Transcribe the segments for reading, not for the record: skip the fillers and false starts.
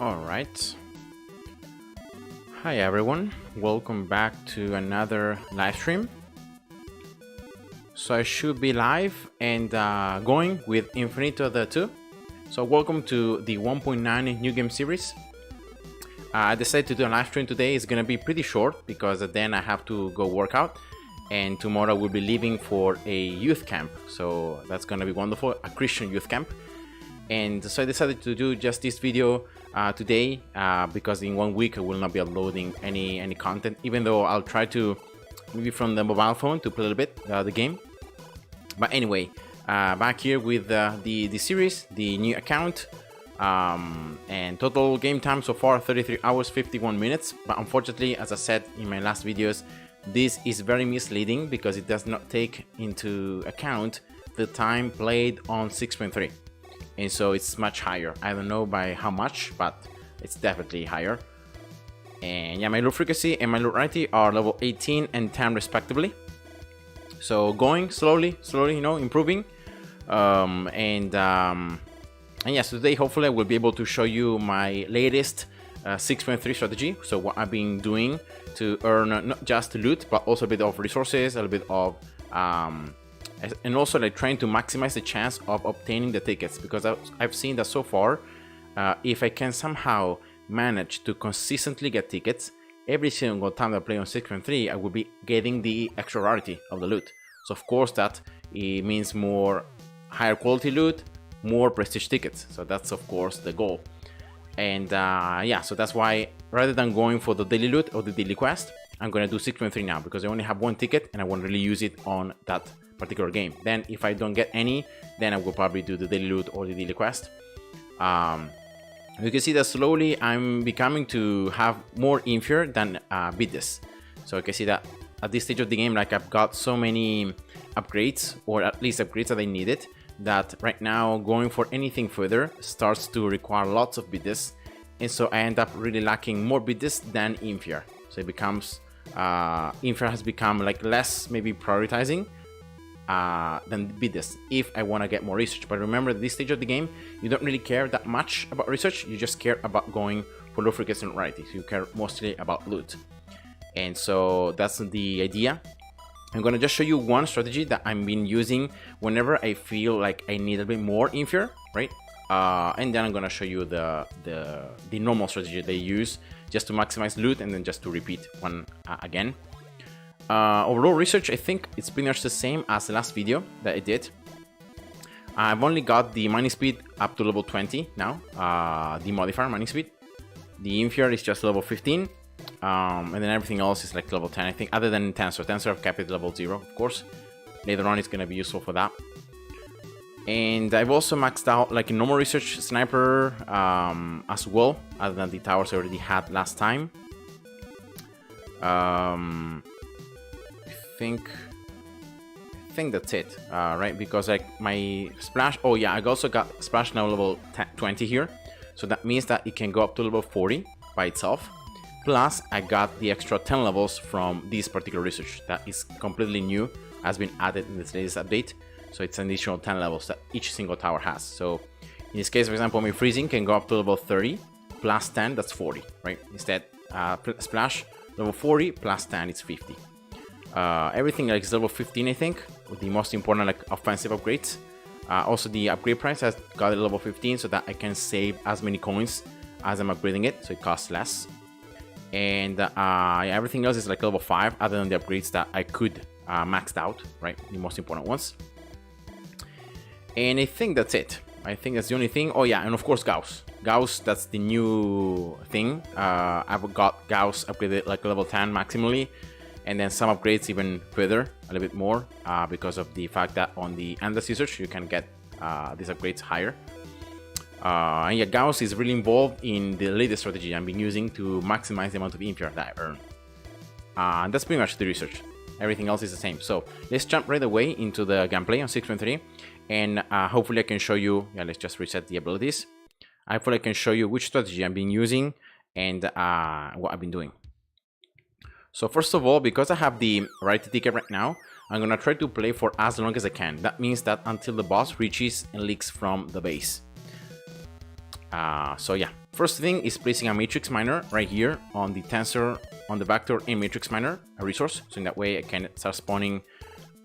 All right. Hi everyone, welcome back to another live stream. So I should be live and going with Infinitode 2. So welcome to the 1.9 new game series. I decided to do a live stream today. It's gonna be pretty short because then I have to go work out, and tomorrow we'll be leaving for a youth camp. So that's gonna be wonderful, a Christian youth camp. And so I decided to do just this video today because in 1 week I will not be uploading any content, even though I'll try to maybe from the mobile phone to play a little bit the game. But anyway, back here with the series, the new account, and total game time so far 33 hours 51 minutes. But unfortunately, as I said in my last videos, this is very misleading because it does not take into account the time played on 6.3. And so it's much higher. I don't know by how much, but it's definitely higher. And yeah, my loot frequency and my loot rarity are level 18 and 10 respectively. So going slowly, you know, improving. And yes, today hopefully I will be able to show you my latest 6.3 strategy. So what I've been doing to earn not just loot, but also a bit of resources, a little bit of and also like trying to maximize the chance of obtaining the tickets, because I've seen that so far if I can somehow manage to consistently get tickets every single time I play on 6.3, I will be getting the extra rarity of the loot. So of course that it means more higher quality loot, more prestige tickets. So that's of course the goal. And yeah, so that's why rather than going for the daily loot or the daily quest, I'm gonna do 6.3 now because I only have one ticket and I won't really use it on that particular game. Then if I don't get any, then I will probably do the daily loot or the daily quest. You can see that slowly I'm becoming to have more inferior than beat this. So you can see that at this stage of the game, like I've got so many upgrades, or at least upgrades that I needed, that right now going for anything further starts to require lots of bidders, and so I end up really lacking more bidders than inferior. So it becomes inferior has become like less maybe prioritizing than bidders if I want to get more research. But remember, at this stage of the game, you don't really care that much about research. You just care about going for low frequency and rarity. So you care mostly about loot. And so that's the idea. I'm gonna just show you one strategy that I've been using whenever I feel like I need a bit more inferior, right? And then I'm gonna show you the normal strategy they use just to maximize loot, and then just to repeat one again. Overall research, I think it's pretty much the same as the last video that I did. I've only got the mining speed up to level 20 now, the modifier mining speed. The inferior is just level 15, and then everything else is like level 10, I think, other than Tensor. Tensor I've kept it level 0, of course. Later on it's going to be useful for that. And I've also maxed out like a normal research sniper as well, other than the towers I already had last time. I think that's it, right? Because like my splash, oh yeah, I also got splash now level 20 here, so that means that it can go up to level 40 by itself. Plus I got the extra 10 levels from this particular research that is completely new, has been added in this latest update. So it's an additional 10 levels that each single tower has. So in this case, for example, my freezing can go up to level 30 plus 10, that's 40, right? Instead, splash level 40 plus 10, it's 50. Everything like is level 15, I think, with the most important like offensive upgrades. Also the upgrade price has got a level 15 so that I can save as many coins as I'm upgrading it, so it costs less. And everything else is like level 5, other than the upgrades that I could maxed out, right? The most important ones. And I think that's it. I think that's the only thing. Oh yeah, and of course Gauss. Gauss, that's the new thing. I've got Gauss upgraded like level 10 maximally, and then some upgrades even further, a little bit more, because of the fact that on the endless research you can get these upgrades higher. And yeah, Gauss is really involved in the latest strategy I've been using to maximize the amount of inferior that I earn. And that's pretty much the research. Everything else is the same. So let's jump right away into the gameplay on 6.3, and hopefully I can show you, yeah, let's just reset the abilities. Hopefully I can show you which strategy I've been using and what I've been doing. So first of all, because I have the rarity ticket right now, I'm gonna try to play for as long as I can. That means that until the boss reaches and leaks from the base. So yeah, First thing is placing a matrix miner right here on the tensor, on the vector in matrix miner, a resource. So in that way I can start spawning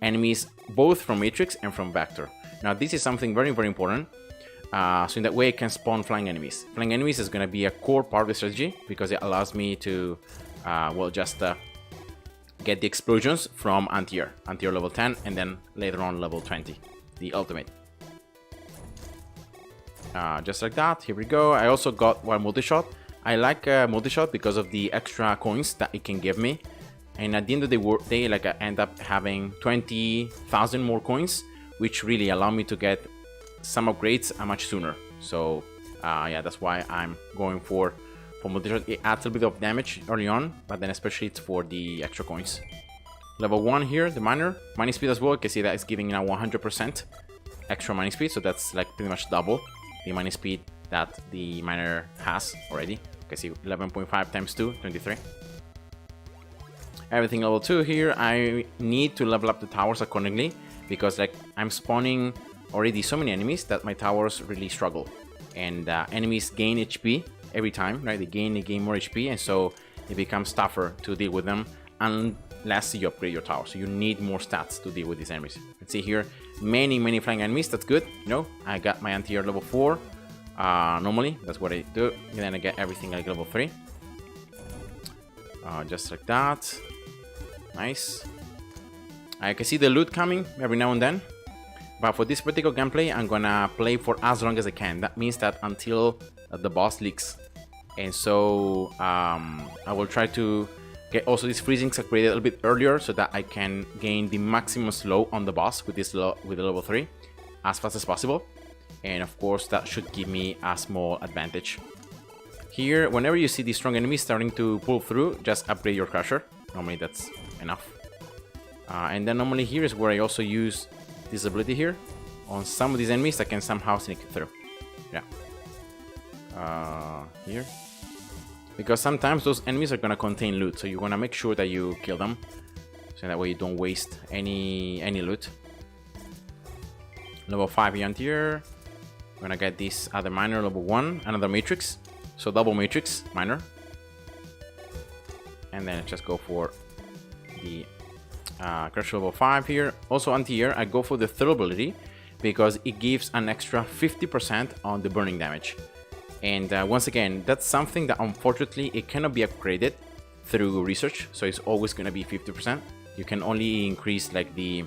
enemies both from matrix and from vector. Now this is something very, very important. So in that way I can spawn flying enemies. Flying enemies is going to be a core part of the strategy because it allows me to, get the explosions from anti-air level 10 and then later on level 20, the ultimate. Just like that, here we go. I also got one multi-shot. I like multi-shot because of the extra coins that it can give me. And at the end of the day, like I end up having 20,000 more coins, which really allow me to get some upgrades much sooner. So yeah, that's why I'm going for multi-shot. It adds a bit of damage early on, but then especially it's for the extra coins. Level 1 here, the miner. Mining speed as well, you can see that it's giving now 100% extra mining speed, so that's like pretty much double the mining speed that the miner has already. You can see 11.5 times 2, 23. Everything level 2 here. I need to level up the towers accordingly because like I'm spawning already so many enemies that my towers really struggle. And enemies gain HP every time, right? They gain more HP, and so it becomes tougher to deal with them unless you upgrade your tower. So you need more stats to deal with these enemies. You can see here many flying enemies. That's good. You know, I got my anti-air level 4. Normally, that's what I do. And then I get everything like level 3. Just like that. Nice. I can see the loot coming every now and then. But for this particular gameplay, I'm gonna play for as long as I can. That means that until the boss leaks. And so I will try to get also these freezings upgraded a little bit earlier so that I can gain the maximum slow on the boss with this with the level 3 as fast as possible. And of course that should give me a small advantage. Here, whenever you see these strong enemies starting to pull through, just upgrade your crusher. Normally that's enough. And then normally here is where I also use this ability here on some of these enemies that can somehow sneak through. Yeah. Here. Because sometimes those enemies are gonna contain loot, so you wanna make sure that you kill them, so that way you don't waste any loot. Level 5 here. Gonna get this other miner, level 1, another matrix, so double matrix miner, and then just go for the crush level 5 here. Also anti-air, I go for the third ability because it gives an extra 50% on the burning damage. And once again, that's something that unfortunately it cannot be upgraded through research, so it's always going to be 50%. You can only increase like the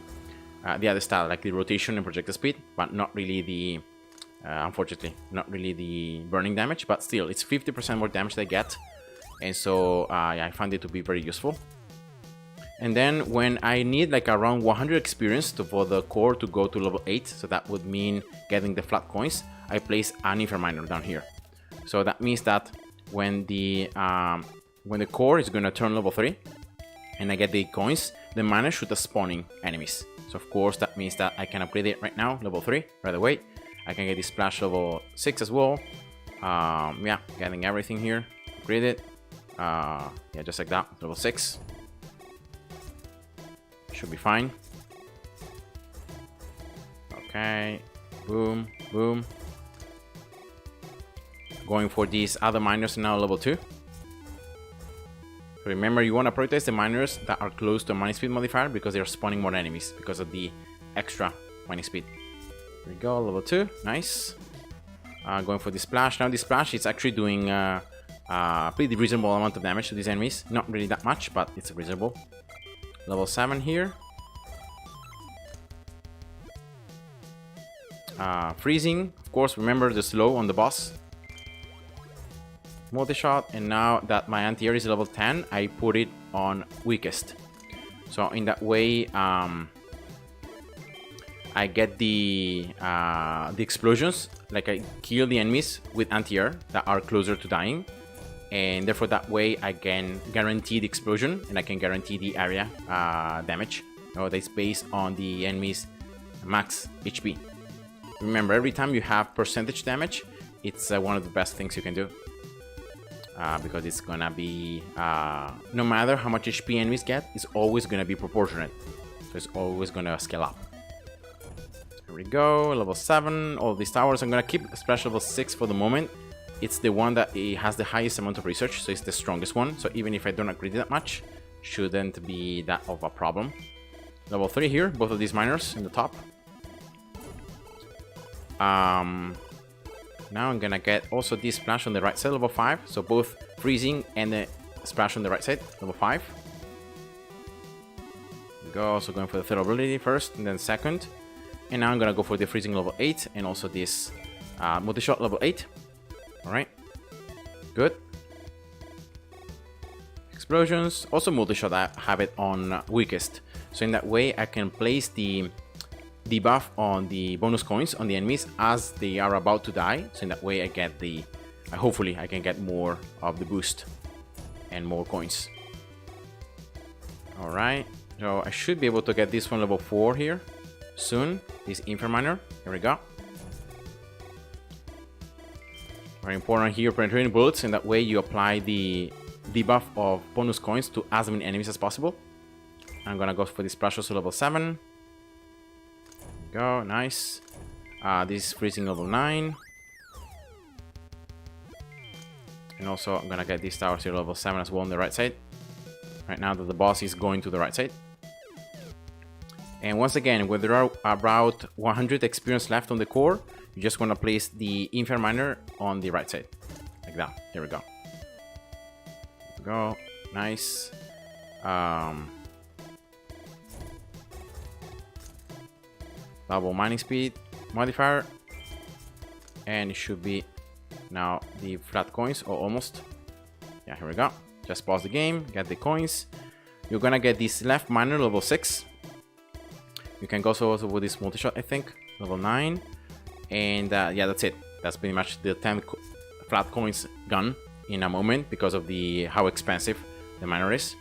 other style, like the rotation and projectile speed, but not really the unfortunately not really the burning damage. But still, it's 50% more damage they get, and so yeah, I find it to be very useful. And then when I need like around 100 experience for the core to go to level 8, so that would mean getting the flat coins, I place an Infinite miner down here. So that means that when the core is going to turn level 3 and I get the coins, the miner should be spawning enemies. So of course that means that I can upgrade it right now, level 3, right away. I can get the splash level 6 as well. Yeah, getting everything here, upgrade it. Yeah, just like that, level 6. Should be fine. Okay, boom, boom. Going for these other miners now, level 2. Remember, you want to prioritize the miners that are close to a mining speed modifier because they are spawning more enemies because of the extra mining speed. Here we go, level 2, nice. Going for the splash. Now the splash is actually doing a pretty reasonable amount of damage to these enemies. Not really that much, but it's reasonable. Level 7 here. Freezing, of course, remember the slow on the boss. Multi-shot, and now that my anti-air is level 10, I put it on weakest. So in that way, I get the explosions, like I kill the enemies with anti-air that are closer to dying, and therefore that way I can guarantee the explosion and I can guarantee the area damage. So that's based on the enemy's max HP. Remember, every time you have percentage damage, it's one of the best things you can do. Because it's gonna be, no matter how much HP enemies get, it's always gonna be proportionate. So it's always gonna scale up. Here we go, level 7. All these towers, I'm gonna keep splash level 6 for the moment. it's the one that it has the highest amount of research, so it's the strongest one. So even if I don't upgrade it that much, shouldn't be that of a problem. Level 3 here, both of these miners in the top. Now I'm gonna get also this splash on the right side, level 5. So both freezing and the splash on the right side, level 5. Go, also going for the third ability first and then second. And now I'm gonna go for the freezing level 8 and also this multi-shot level 8. Alright, good. Explosions, also multi-shot, I have it on weakest. So in that way I can place the debuff on the bonus coins on the enemies as they are about to die. So in that way I get the, hopefully I can get more of the boost and more coins. Alright, so I should be able to get this one level 4 here soon. This Inframiner, here we go. Very important here, penetrating bullets. In that way you apply the debuff of bonus coins to as many enemies as possible. I'm gonna go for this splash also level 7. Go, nice. This is freezing level 9. And also I'm gonna get these towers here level 7 as well on the right side. Right now that the boss is going to the right side. And once again, when there are about 100 experience left on the core, you just want to place the Inframiner on the right side. Like that. Here we go. Go. Nice. Double mining speed modifier. And it should be now the flat coins, or almost. Yeah, here we go. Just pause the game, get the coins. You're gonna get this left miner level 6. You can go also with this multi-shot, I think, level 9. And yeah, that's it. That's pretty much the 10 flat coins gone in a moment because of the how expensive the miner is.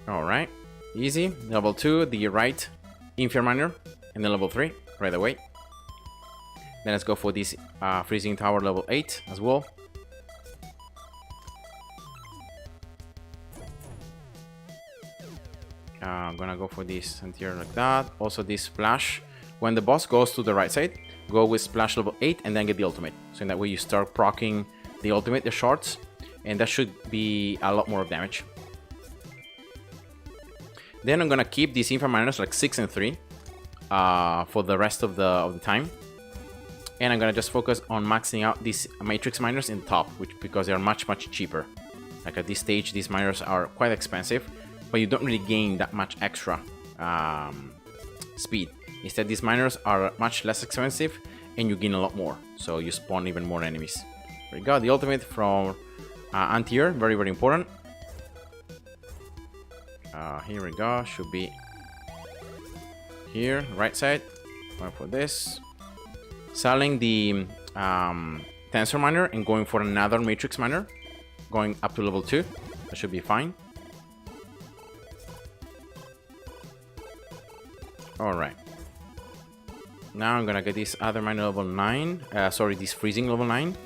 Alright, easy. Level 2, the right Inframiner, and then level 3 right away. Then let's go for this freezing tower level 8 as well. I'm gonna go for this here like that. Also this splash. When the boss goes to the right side, go with splash level 8 and then get the ultimate. So in that way you start proccing the ultimate, the shards, and that should be a lot more of damage. Then I'm gonna keep these Infaminers like 6 and 3 for the rest of the time. And I'm gonna just focus on maxing out these matrix miners in the top, because they are much cheaper. Like at this stage, these miners are quite expensive, but you don't really gain that much extra speed. Instead, these miners are much less expensive and you gain a lot more, so you spawn even more enemies. We got the ultimate from Antier, very important. Here we go, should be here, right side. Going for this, selling the tensor miner and going for another matrix miner, going up to level 2. That should be fine. Alright. Now I'm gonna get this other miner level 9. This freezing level 9.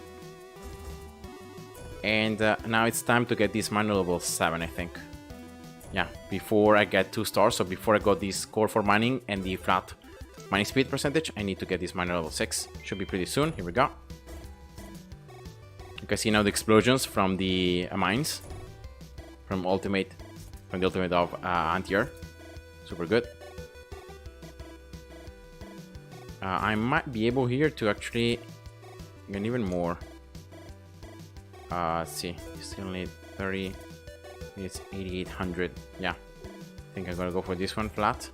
And now it's time to get this miner level 7, I think. Yeah, before I get 2 stars, so before I got this core for mining and the flat mining speed percentage, I need to get this miner level 6. Should be pretty soon. Here we go. You can see now the explosions from the mines. From the ultimate of Antier. Super good. I might be able here to actually get even more. Let's see, you still need 30. It's 8800. Yeah, I think I'm gonna go for this one flat.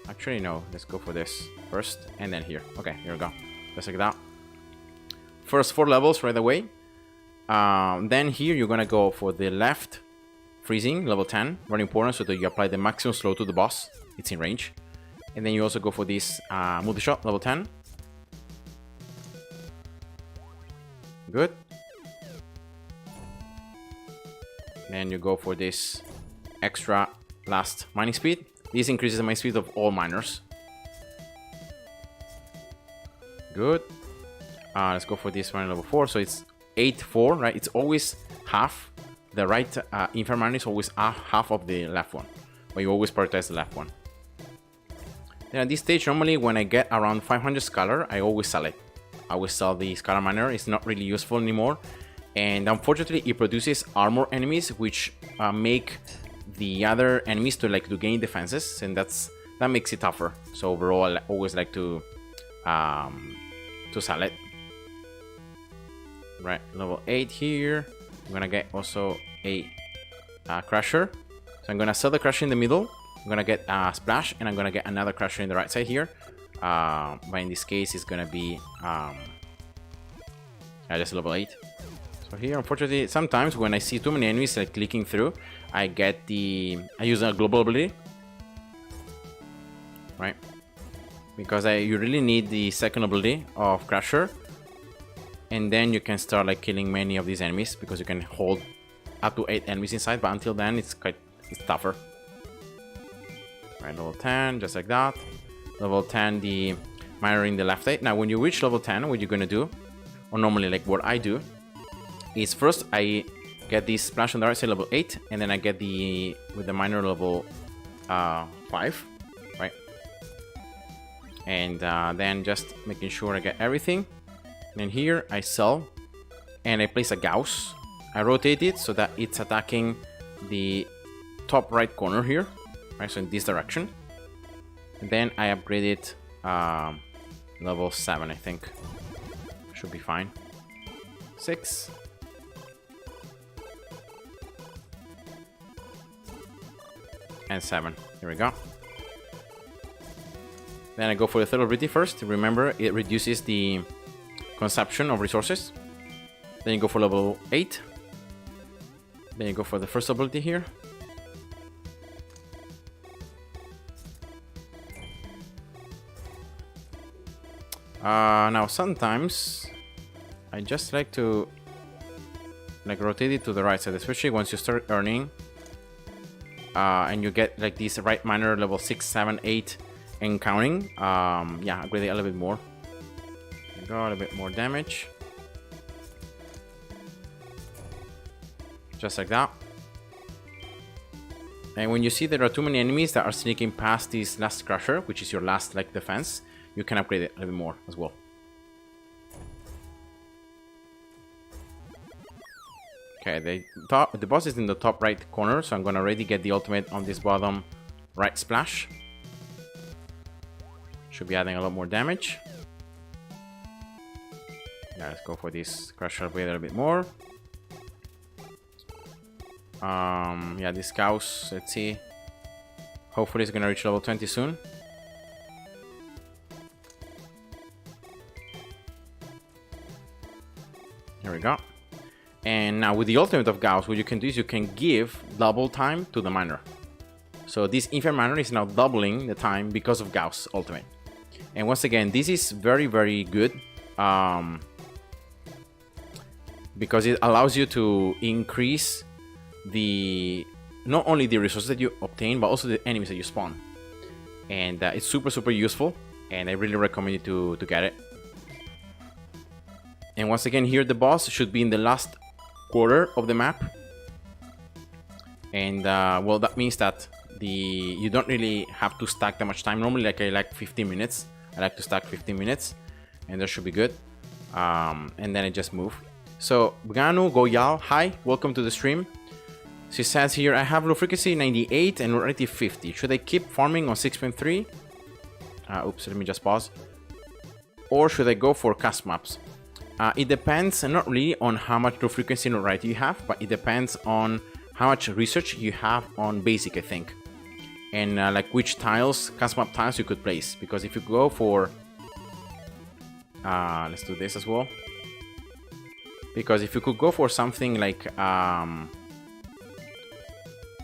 Actually, no, let's go for this first and then here. Okay, here we go. Just like that. First 4 levels right away. Then here you're gonna go for the left freezing level 10. Very important, so that you apply the maximum slow to the boss. It's in range. And then you also go for this multi-shot level 10. Good. Then you go for this extra last mining speed. This increases the mining speed of all miners. Good. Let's go for this one level 4. So it's 8-4, right? It's always half. The right Inframiner is always half of the left one. But you always prioritize the left one. Then at this stage, normally when I get around 500 Scholar, I always sell it. I will sell the Scalar Miner. It's not really useful anymore. And unfortunately, it produces armor enemies, which make the other enemies to gain defenses, and that makes it tougher. So overall, I always like to sell it. Right, level 8 here. I'm gonna get also a Crusher. So I'm gonna sell the Crusher in the middle. I'm gonna get a Splash, and I'm gonna get another Crusher in the right side here. But in this case, it's gonna be just level 8. So here, unfortunately, sometimes when I see too many enemies clicking through, I use a global ability, right? Because you really need the second ability of Crusher, and then you can start killing many of these enemies, because you can hold up to 8 enemies inside. But until then, it's tougher. Right, level 10, just like that. Level 10, the miner in the left side. Now, when you reach level 10, what you're gonna do, or normally what I do, is first I get this Splash on the right side, level 8, and then I get with the miner level 5, right? And then just making sure I get everything. And then here I sell, and I place a Gauss. I rotate it so that it's attacking the top right corner here, right? So in this direction. And then I upgrade it level 7, I think. Should be fine. 6. And 7. Here we go. Then I go for the third ability first. Remember, it reduces the consumption of resources. Then you go for level 8. Then you go for the first ability here. Now sometimes I just like to rotate it to the right side, especially once you start earning and you get this right miner level 6, 7, 8 and counting. Yeah, upgrade it a little bit more. Got a little bit more damage. Just like that. And when you see there are too many enemies that are sneaking past this last Crusher, which is your last defense, you can upgrade it a little bit more as well. Okay, the boss is in the top right corner, so I'm gonna already get the ultimate on this bottom right splash. Should be adding a lot more damage. Yeah, let's go for this Crusher upgrade a little bit more. Yeah, this Gauss, let's see. Hopefully it's gonna reach level 20 soon. Here we go. And now with the ultimate of Gauss, what you can do is you can give double time to the miner. So this Infinite Miner is now doubling the time because of Gauss ultimate. And once again, this is very, very good. Because it allows you to increase not only the resources that you obtain, but also the enemies that you spawn. And it's super, super useful. And I really recommend you to get it. And once again, here the boss should be in the last quarter of the map. And well, that means that you don't really have to stack that much time. Normally, I like 15 minutes. I like to stack 15 minutes, and that should be good. And then I just move. So Bganu Goyal, hi, welcome to the stream. She says here, I have low frequency 98 and already 50. Should I keep farming on 6.3? Oops, let me just pause. Or should I go for custom maps? It depends not really on how much low frequency notoriety you have, but it depends on how much research you have on basic, I think. And like which tiles, custom map tiles you could place. Because if you go for... let's do this as well. Because if you could go for something like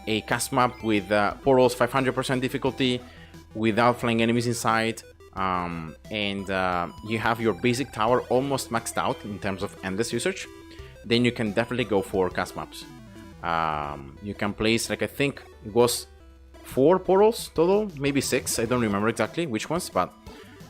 a custom map with portals 500% difficulty, without flying enemies inside, and you have your basic tower almost maxed out in terms of endless research, then you can definitely go for custom maps. You can place, like, I think it was 4 portals total, maybe 6, I don't remember exactly which ones, but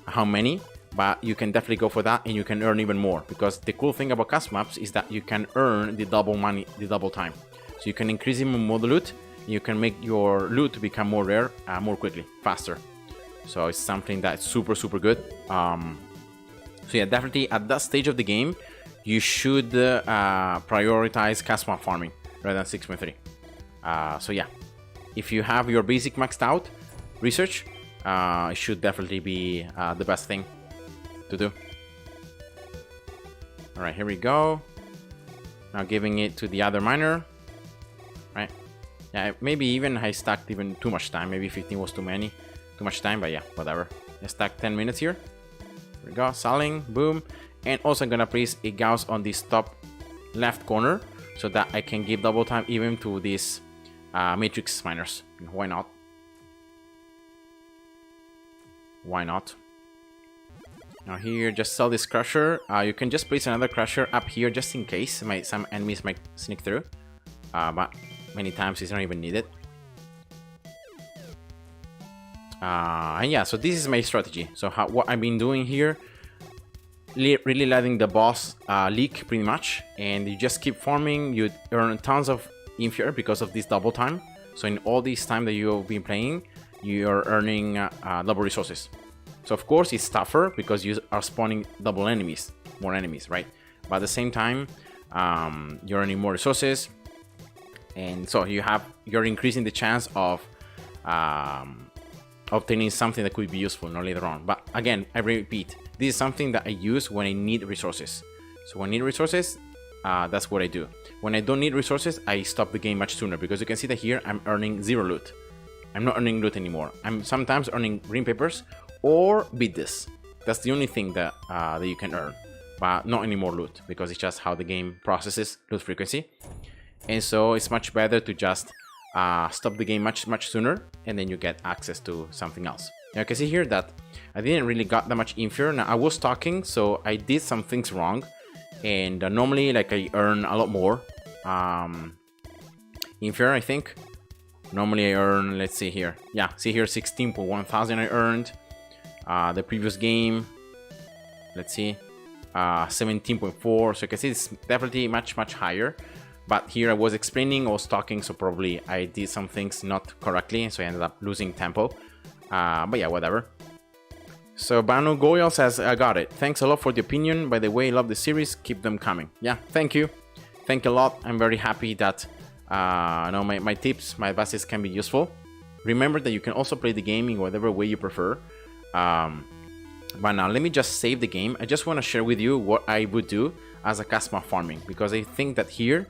how many. But you can definitely go for that, and you can earn even more, because the cool thing about custom maps is that you can earn the double money, the double time. So you can increase even more the loot, you can make your loot become more rare more quickly, faster. So it's something that's super, super good. So yeah, definitely at that stage of the game, you should prioritize Casma farming rather than 6.3. So yeah, if you have your basic maxed out, research, it should definitely be the best thing to do. All right, here we go. Now giving it to the other miner, right? Yeah, maybe even I stacked even too much time. Maybe 15 was too much time, but yeah, whatever. I stacked 10 minutes here. Here we go, selling, boom. And also I'm gonna place a Gauss on this top left corner so that I can give double time even to these matrix miners. Why not? Why not? Now here, just sell this crusher. You can just place another crusher up here just in case some enemies might sneak through. But many times it's not even needed. And yeah, so this is my strategy. So what I've been doing here, really letting the boss leak pretty much, and you just keep farming. You earn tons of inferior because of this double time. So in all this time that you've been playing, you are earning double resources. So of course it's tougher because you are spawning double enemies, more enemies, right? But at the same time, you're earning more resources, and so you're increasing the chance of obtaining something that could be useful later on. But again, I repeat, this is something that I use when I need resources. So when I need resources, that's what I do. When I don't need resources, I stop the game much sooner, because you can see that here I'm earning 0 loot. I'm not earning loot anymore. I'm sometimes earning green papers or biddes. That's the only thing that that you can earn, but not any more loot, because it's just how the game processes loot frequency. And so it's much better to just stop the game much sooner, and then you get access to something else. Now you can see here that I didn't really got that much inferior. Now I was talking, so I did some things wrong, and normally like I earn a lot more inferior, I think. Normally I earn, let's see here, yeah, see here 16.1 thousand I earned. The previous game, let's see, 17.4. So you can see it's definitely much higher. But here I was explaining, I was talking, so probably I did some things not correctly, so I ended up losing tempo. But yeah, whatever. So Banu Goyal says, I got it. Thanks a lot for the opinion. By the way, love the series. Keep them coming. Yeah, thank you. Thank you a lot. I'm very happy that my tips, my advices can be useful. Remember that you can also play the game in whatever way you prefer. But now let me just save the game. I just want to share with you what I would do as a Casma farming, because I think that here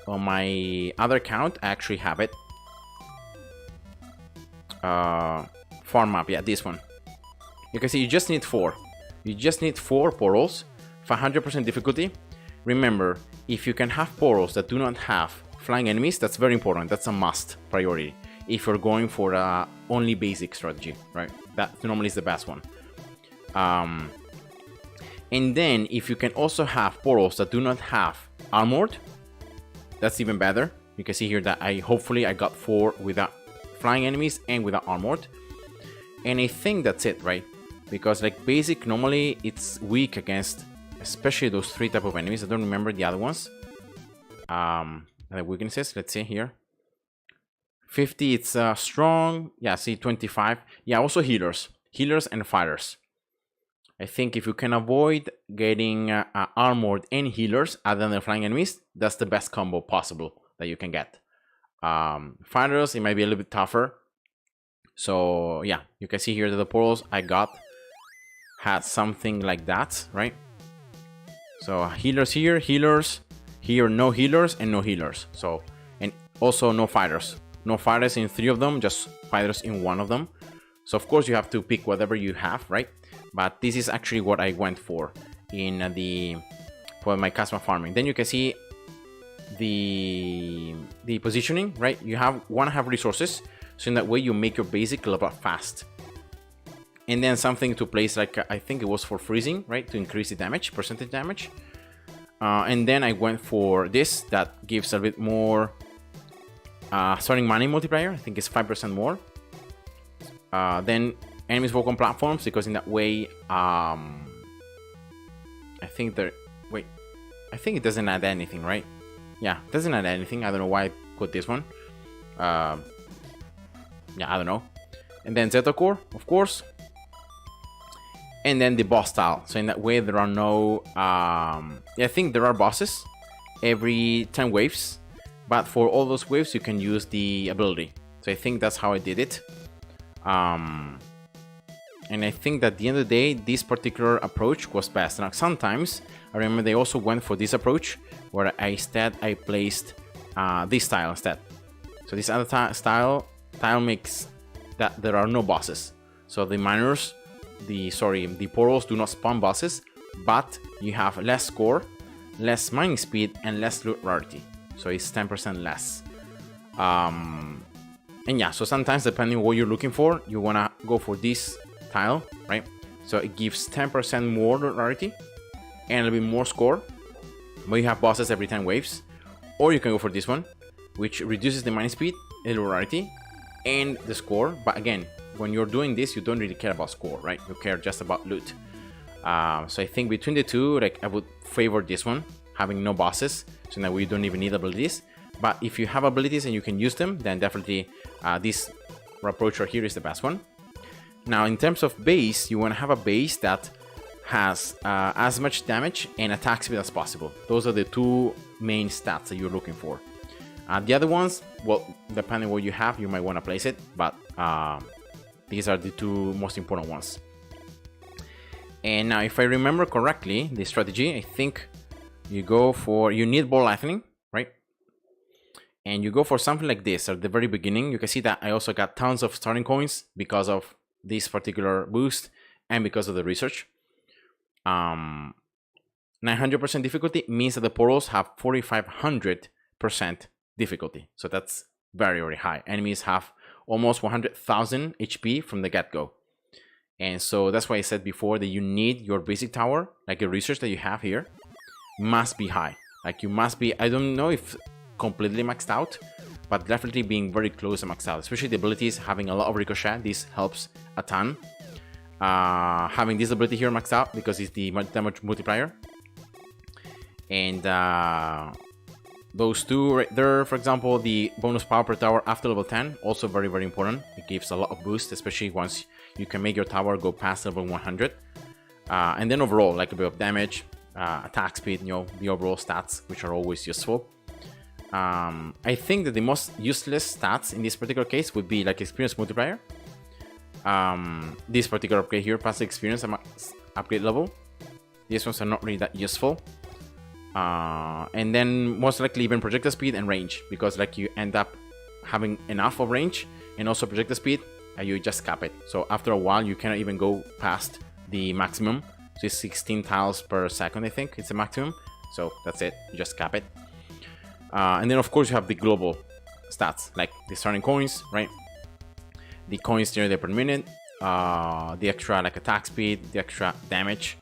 on my other account I actually have it. Farm map, yeah, this one. You can see you just need 4. You just need 4 portals, 500% difficulty. Remember, if you can have portals that do not have flying enemies, that's very important. That's a must priority if you're going for a only basic strategy, right? That normally is the best one. And then if you can also have portals that do not have armored, that's even better. You can see here that hopefully I got 4 without flying enemies and without armored. And I think that's it, right? Because like basic, normally it's weak against especially those 3 type of enemies. I don't remember the other ones. The weaknesses, let's see here. 50, it's strong. Yeah, see 25. Yeah, also healers and fighters. I think if you can avoid getting armored and healers other than the flying enemies, that's the best combo possible that you can get. Fighters, it might be a little bit tougher. So yeah, you can see here that the portals I got had something like that, right? So healers here, no healers, and no healers. So, and also no fighters. No fighters in 3 of them, just fighters in 1 of them. So of course you have to pick whatever you have, right? But this is actually what I went for for my Casma farming. Then you can see the positioning, right? You want to have resources, so in that way you make your basic level up fast. And then something to place, like I think it was for freezing, right? To increase the damage, percentage damage. And then I went for this that gives a bit more starting money multiplier. I think it's 5% more. Then enemies walk on platforms, because in that way I think I think it doesn't add anything, right? Yeah, it doesn't add anything. I don't know why I put this one. Yeah, I don't know. And then Zeta Core, of course. and then the boss tile. So in that way, there are no I think there are bosses every 10 waves, but for all those waves you can use the ability. So I think that's how I did it. And I think that at the end of the day, this particular approach was best. Now sometimes I remember they also went for this approach where I placed this tile instead. So this other tile makes that there are no bosses. So the miners, the portals do not spawn bosses, but you have less score, less mining speed, and less loot rarity. So it's 10% less. And yeah, so sometimes depending on what you're looking for, you wanna go for this tile, right? So it gives 10% more loot rarity and a little bit more score, but you have bosses every 10 waves. Or you can go for this one, which reduces the mining speed, the loot rarity, and the score. But again, when you're doing this, you don't really care about score, right? You care just about loot. So I think between the two, like I would favor this one, having no bosses, so that we don't even need abilities. But if you have abilities and you can use them, then definitely this approach right here is the best one. Now, in terms of base, you want to have a base that has as much damage and attack speed as possible. Those are the two main stats that you're looking for. The other ones, well, depending on what you have, you might want to place it, but these are the two most important ones. And now, if I remember correctly, the strategy, I think you need ball lightning, right? And you go for something like this at the very beginning. You can see that I also got tons of starting coins because of this particular boost and because of the research. 900% difficulty means that the portals have 4500% difficulty. So that's very, very high. Enemies have almost 100,000 HP from the get-go. And so that's why I said before that you need your basic tower, like the research that you have here, must be high. Like you must be, I don't know if completely maxed out, but definitely being very close to maxed out. Especially the abilities, having a lot of ricochet, this helps a ton. Having this ability here maxed out because it's the damage multiplier. And those two right there, for example, the bonus power per tower after level 10, also very, very important. It gives a lot of boost, especially once you can make your tower go past level 100. And then overall, like a bit of damage, attack speed, the overall stats, which are always useful. I think that the most useless stats in this particular case would be like experience multiplier. This particular upgrade here, past experience upgrade level. These ones are not really that useful. And then most likely even projectile speed and range, because like you end up having enough of range and also projectile speed, and you just cap it. So after a while, you cannot even go past the maximum. So it's 16 tiles per second, I think it's the maximum. So that's it, you just cap it. And then of course you have the global stats, like the starting coins, right? The coins generated per minute, the extra like attack speed, the extra damage,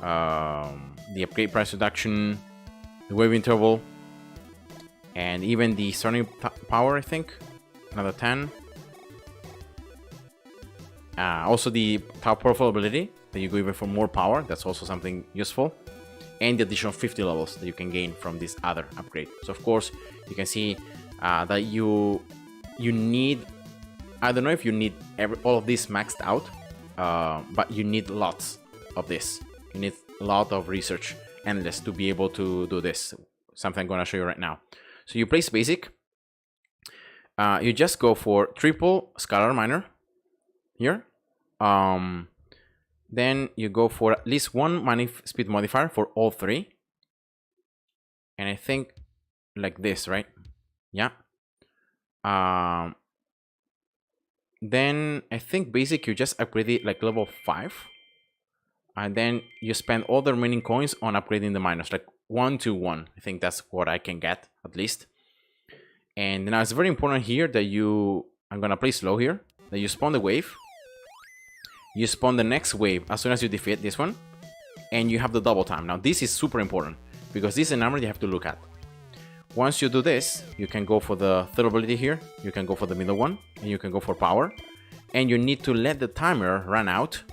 the upgrade price reduction, the wave interval, and even the starting power, I think, another 10. Also the top profile ability, that you go even for more power, that's also something useful. And the additional 50 levels that you can gain from this other upgrade. So of course, you can see that you need, I don't know if you need all of this maxed out, but you need lots of this. You need a lot of research endless to be able to do this. Something I'm going to show you right now. So you place basic. You just go for triple scalar miner here. Then you go for at least one mining speed modifier for all three. And I think like this, right? Yeah. Then I think basic, you just upgrade it like level 5. And then you spend all the remaining coins on upgrading the miners, like 1 to 1. I think that's what I can get at least. And now it's very important here that I'm gonna place low here, that you spawn the wave. You spawn the next wave as soon as you defeat this one, and you have the double time. Now this is super important because this is a number you have to look at. Once you do this, you can go for the third ability here, you can go for the middle one, and you can go for power, and you need to let the timer run out.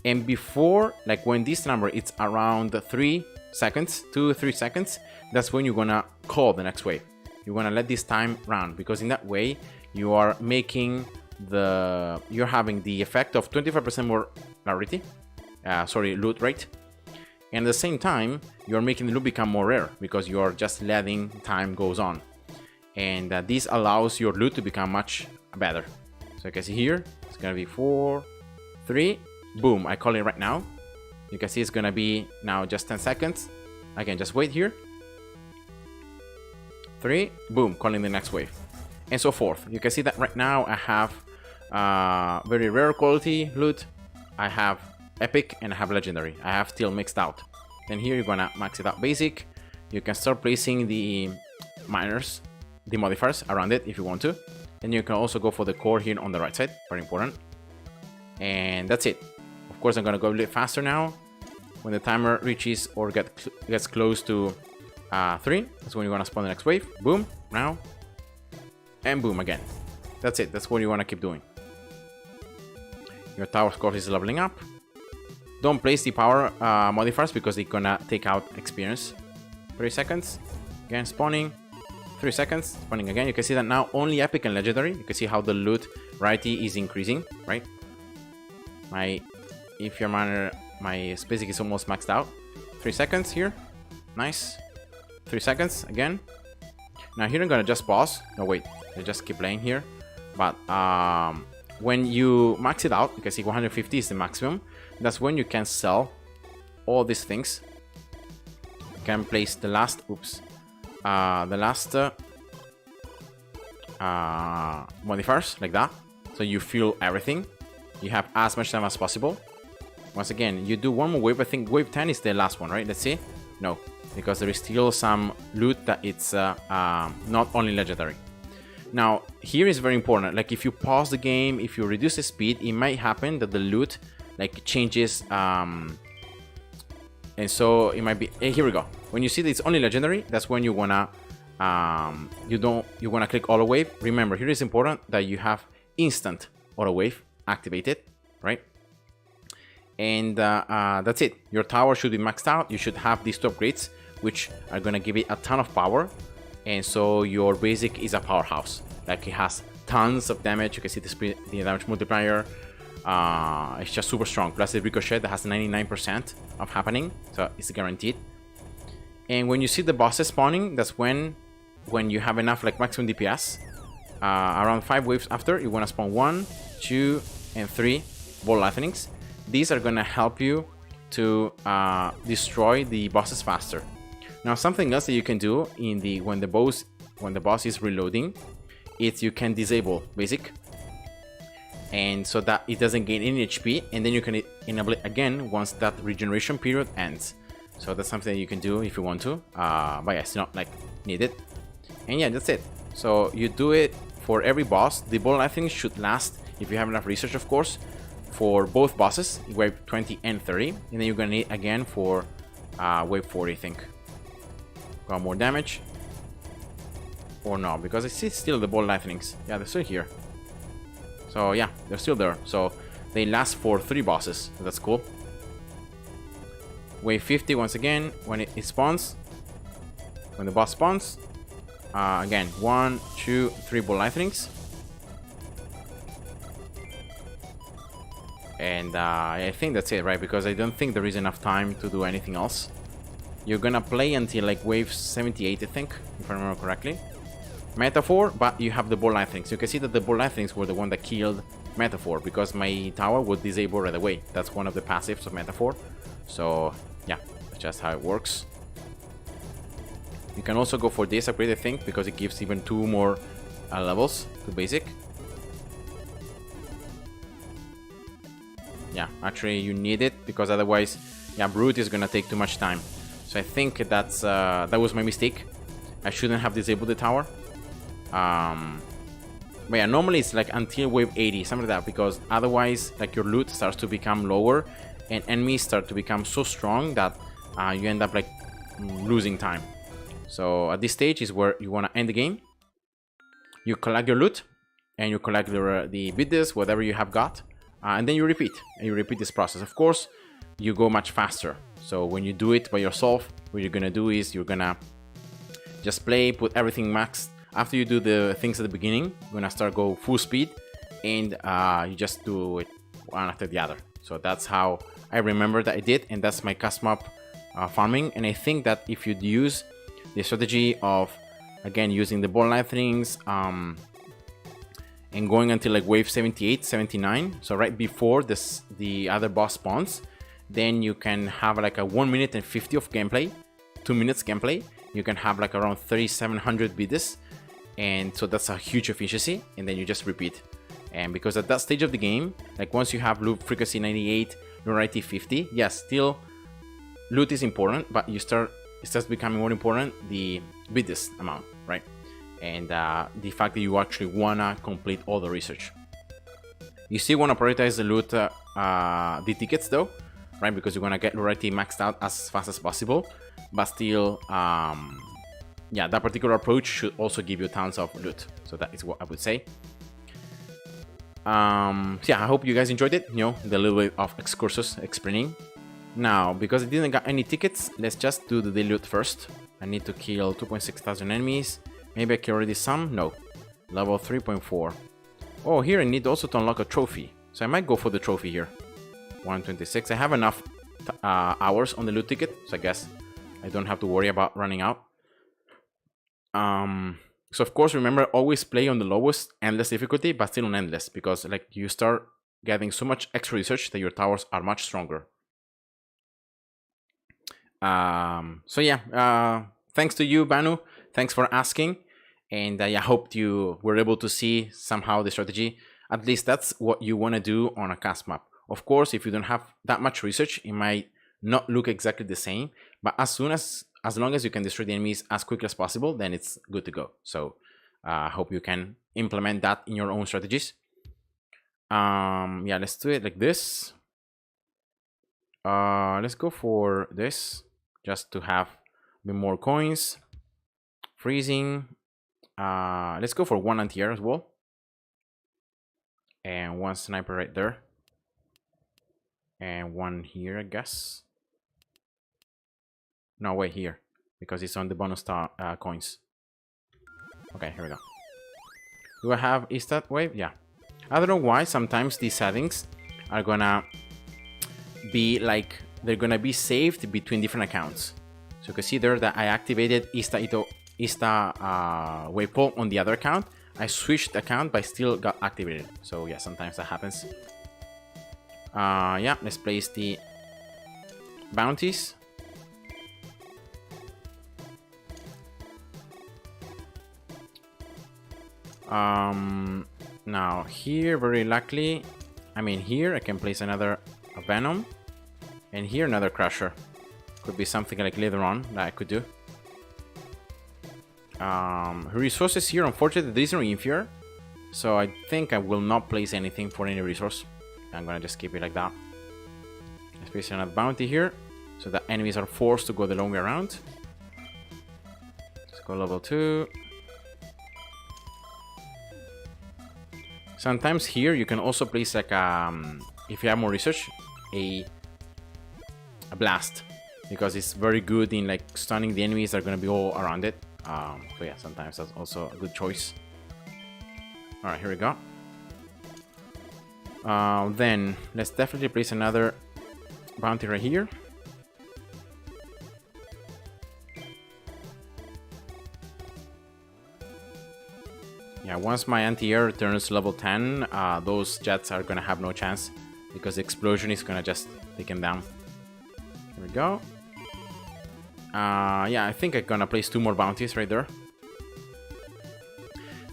And before, like when this number it's around 3 seconds, 2 or 3 seconds, that's when you're gonna call the next wave. You're gonna let this time run, because in that way you are making you're having the effect of 25% more rarity, loot rate, and at the same time you're making the loot become more rare because you're just letting time goes on, and this allows your loot to become much better. So you can see here it's gonna be 4, 3, boom. I call it right now. You can see it's gonna be now just 10 seconds. Again, just wait here. 3, boom, calling the next wave, and so forth. You can see that right now I have very rare quality loot, I have epic, and I have legendary. I have still mixed out. Then here you're gonna max it out basic. You can start placing the miners, the modifiers around it if you want to. Then you can also go for the core here on the right side, very important. And that's it. Of course, I'm gonna go a little faster now. When the timer reaches or gets close to 3, that's when you're gonna spawn the next wave. Boom, now, and boom again. That's it. That's what you wanna keep doing. Your tower score is leveling up. Don't place the power modifiers because they're gonna take out experience. 3 seconds. Again, spawning. 3 seconds. Spawning again. You can see that now only epic and legendary. You can see how the loot variety is increasing, right? My basic is almost maxed out. 3 seconds here. Nice. 3 seconds again. Now here I'm gonna just pause. No, wait. I just keep playing here. But when you max it out, you can see 150 is the maximum. That's when you can sell all these things. You can place the last, modifiers like that. So you fill everything. You have as much time as possible. Once again, you do one more wave. I think wave 10 is the last one, right? Let's see. No, because there is still some loot that it's not only legendary. Now, here is very important. Like if you pause the game, if you reduce the speed, it might happen that the loot like changes, and so it might be. Here we go. When you see that it's only legendary, that's when you wanna you wanna click auto wave. Remember, here is important that you have instant auto wave activated, right? And that's it. Your tower should be maxed out. You should have these two upgrades, which are gonna give it a ton of power. And so your basic is a powerhouse. Like it has tons of damage. You can see the damage multiplier. It's just super strong. Plus the ricochet that has 99% of happening, so it's guaranteed. And when you see the bosses spawning, that's when you have enough like maximum DPS. Around 5 waves after, you want to spawn 1, 2, and 3 ball lightnings. These are gonna help you to destroy the bosses faster. Now, something else that you can do when the boss is reloading, is you can disable basic, and so that it doesn't gain any HP, and then you can enable it again once that regeneration period ends. So that's something that you can do if you want to, but yeah, it's not like needed. And yeah, that's it. So you do it for every boss. The ball lightning should last, if you have enough research, of course, for both bosses, wave 20 and 30, and then you're gonna need again for wave 40, I think. Got more damage, or no, because I see still the ball lightnings. Yeah, they're still here. So yeah, they're still there. So they last for 3 bosses. So that's cool. Wave 50 once again when it spawns. When the boss spawns, again 1, 2, 3 ball lightnings. And I think that's it, right? Because I don't think there is enough time to do anything else. You're gonna play until like wave 78, I think, if I remember correctly. Metaphor, but you have the ball lightnings. You can see that the ball lightnings were the one that killed Metaphor, because my tower would disable right away. That's one of the passives of Metaphor. So yeah, that's just how it works. You can also go for this upgrade, I think, because it gives even 2 more levels to basic. Yeah, actually you need it, because otherwise, yeah, Brute is gonna take too much time. So I think that was my mistake. I shouldn't have disabled the tower. But yeah, normally it's like until wave 80, something like that, because otherwise like your loot starts to become lower and enemies start to become so strong that you end up like losing time. So at this stage is where you want to end the game. You collect your loot and you collect the biddes, whatever you have got, and then you repeat. And you repeat this process. Of course, you go much faster. So when you do it by yourself, what you're gonna do is you're gonna just play, put everything maxed. After you do the things at the beginning, you're gonna start go full speed, and you just do it one after the other. So that's how I remember that I did, and that's my custom up farming. And I think that if you'd use the strategy of, again, using the ball lightnings and going until like wave 78, 79, so right before this, the other boss spawns, then you can have like a 1 minute and 50 of gameplay, 2 minutes gameplay. You can have like around 3700 bids, and so that's a huge efficiency. And then you just repeat. And because at that stage of the game, like once you have loot frequency 98, variety 50, yes, still loot is important, but it starts becoming more important the bids amount, right? And the fact that you actually wanna complete all the research. You still wanna prioritize the loot, the tickets though, right? Because you wanna get variety maxed out as fast as possible. But still, yeah, that particular approach should also give you tons of loot. So that is what I would say. So yeah, I hope you guys enjoyed it. You know, the little bit of excursus explaining. Now, because I didn't get any tickets, let's just do the daily loot first. I need to kill 2,600 enemies. Maybe I kill already some? No. Level 3.4. Oh, here I need also to unlock a trophy. So I might go for the trophy here. 126. I have enough hours on the loot ticket, so I guess I don't have to worry about running out. So of course, remember, always play on the lowest endless difficulty, but still on endless, because like you start getting so much extra research that your towers are much stronger. So yeah, thanks to you, Banu. Thanks for asking. And I hope you were able to see somehow the strategy. At least that's what you want to do on a cast map. Of course, if you don't have that much research, it might not look exactly the same. But as long as you can destroy the enemies as quickly as possible, then it's good to go. So I hope you can implement that in your own strategies. Yeah, let's do it like this. Let's go for this, just to have a bit more coins. Freezing. Let's go for one anti-air as well. And one sniper right there. And one here, I guess. No, wait, here. Because it's on the bonus star coins. Okay, here we go. Do I have Instant Wave? Yeah. I don't know why sometimes these settings are gonna be like, they're gonna be saved between different accounts. So you can see there that I activated Ista Wave Pool on the other account. I switched the account, but I still got activated. So yeah, sometimes that happens. Yeah, let's place the bounties. Now here, very luckily, I mean here I can place another Venom, and here another Crusher. Could be something like later on that I could do. Resources here, unfortunately there is no inferior, so I think I will not place anything for any resource. I'm gonna just keep it like that. Let's place another bounty here, so that enemies are forced to go the long way around. Let's go level 2. Sometimes here you can also place like if you have more research, a blast, because it's very good in like stunning the enemies that are gonna be all around it. So yeah, sometimes that's also a good choice. All right, here we go. Then let's definitely place another bounty right here. Yeah, once my anti-air turns level 10, those jets are gonna have no chance, because the explosion is gonna just take them down. Here we go. Yeah, I think I'm gonna place 2 more bounties right there.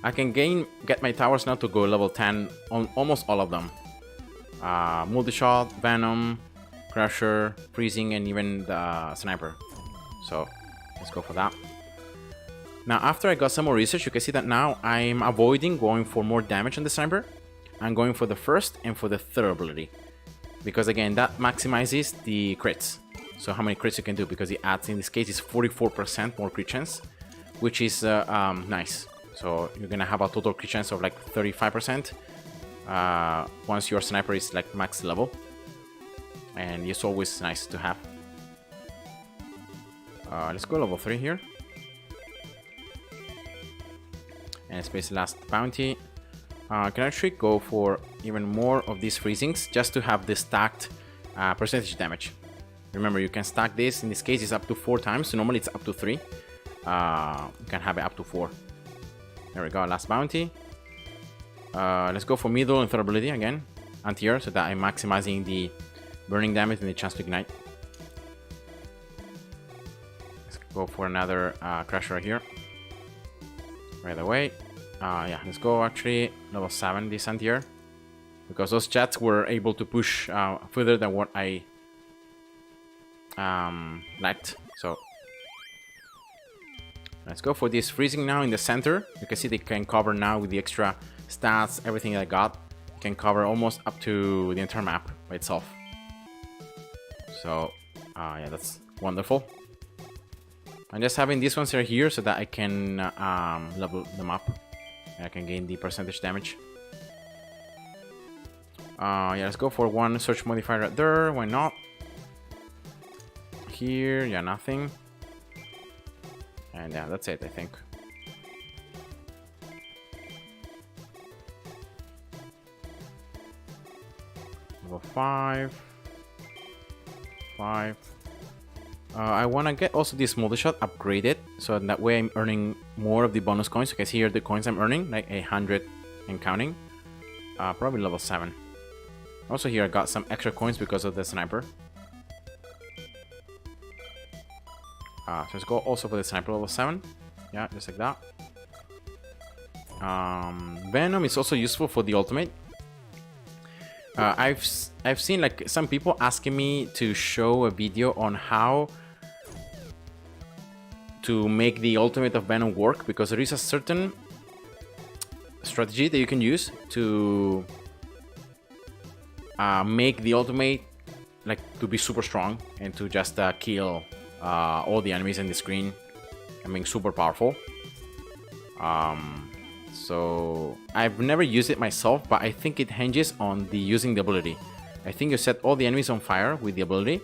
I can get my towers now to go level 10 on almost all of them. Multi-shot, Venom, Crusher, Freezing, and even the Sniper. So let's go for that. Now, after I got some more research, you can see that now I'm avoiding going for more damage on the Sniper. I'm going for the first and for the third ability, because again, that maximizes the crits. So how many crits you can do, because it adds, in this case, is 44% more crit chance, which is nice. So you're gonna have a total crit chance of like 35% once your Sniper is like max level, and it's always nice to have. Let's go level 3 here. And let's place last bounty. Can actually go for even more of these freezings just to have the stacked percentage damage. Remember, you can stack this. In this case, it's up to 4 times. So normally it's up to 3. You can have it up to 4. There we go. Last bounty. Let's go for middle and third ability again. Anti-air, so that I'm maximizing the burning damage and the chance to ignite. Let's go for another crusher right here. Right away. Yeah, let's go actually level 7 this anti-air, because those jets were able to push further than what I liked. So let's go for this freezing now in the center. You can see they can cover now with the extra stats, everything I got. You can cover almost up to the entire map by itself. So yeah, that's wonderful. I'm just having these ones right here so that I can level them up. I can gain the percentage damage. Yeah, let's go for one search modifier right there. Why not? Here, yeah, nothing. And yeah, that's it, I think. Level 5. I want to get also this multi shot upgraded, so that way I'm earning more of the bonus coins. You can see here the coins I'm earning, like 100 and counting. Probably level 7. Also here I got some extra coins because of the sniper. So let's go also for the sniper level 7. Yeah, just like that. Venom is also useful for the ultimate. I've seen like some people asking me to show a video on how to make the ultimate of Venom work, because there is a certain strategy that you can use to make the ultimate like to be super strong and to just kill all the enemies in the screen and being super powerful. So I've never used it myself, but I think it hinges on the using the ability. I think you set all the enemies on fire with the ability,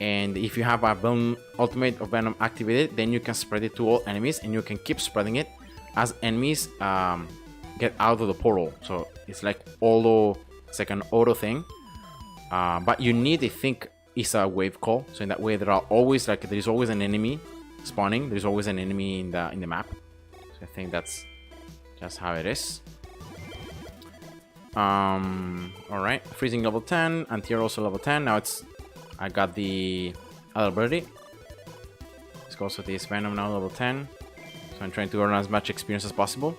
and if you have a Venom ultimate of Venom activated, then you can spread it to all enemies, and you can keep spreading it as enemies get out of the portal. So it's like it's like an auto thing, but you need, I think, is a wave call. So in that way, there is always an enemy spawning. There's always an enemy in the map. So I think that's just how it is. Alright, freezing level 10, anti-air also level 10. Now I got the other ability. Let's go also this Venom now level 10. So I'm trying to earn as much experience as possible.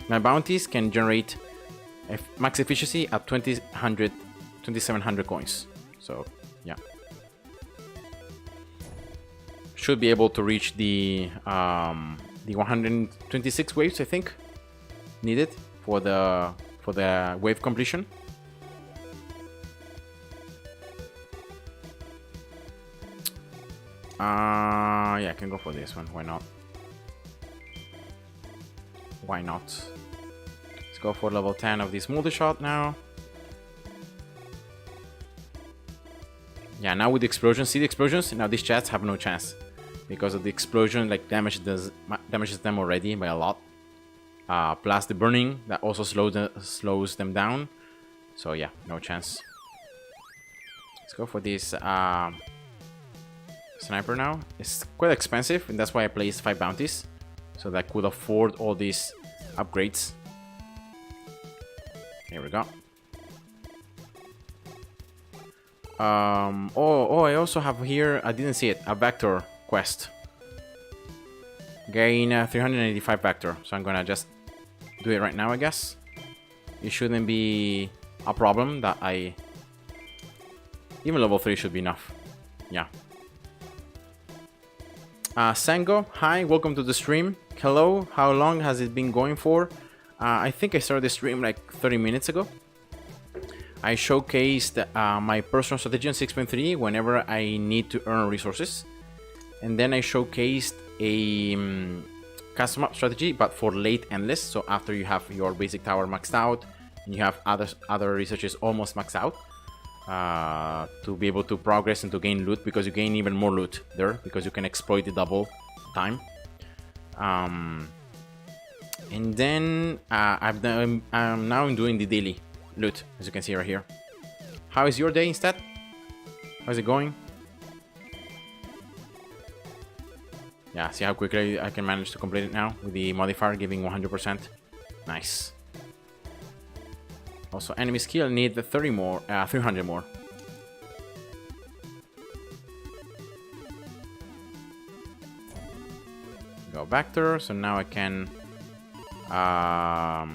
My bounties can generate a max efficiency at 2700 coins. So yeah, should be able to reach the 126 waves, I think, needed for the wave completion. Yeah, I can go for this one. Why not? Why not? Let's go for level 10 of this multi-shot now. Yeah, now with the explosion, see the explosions? Now these chats have no chance, because of the explosion, like damages them already by a lot. Plus the burning that also slows them down. So yeah, no chance. Let's go for this sniper now. It's quite expensive, and that's why I placed 5 bounties, so that I could afford all these upgrades. Here we go. I also have here, I didn't see it, a vector quest. Gain 385 vector, so I'm gonna just do it right now, I guess. It shouldn't be a problem that even level 3 should be enough. Yeah. Sango, hi, welcome to the stream. Hello, how long has it been going for? I think I started the stream like 30 minutes ago. I showcased my personal strategy on 6.3 whenever I need to earn resources. And then I showcased a custom map strategy, but for late endless. So after you have your basic tower maxed out, and you have other researches almost maxed out, to be able to progress and to gain loot, because you gain even more loot there, because you can exploit the double time. And then I'm now doing the daily loot, as you can see right here. How is your day instead? How's it going? Yeah, see how quickly I can manage to complete it now with the modifier giving 100%. Nice. Also, enemy skill need 300 more. Go back there, so now I can. I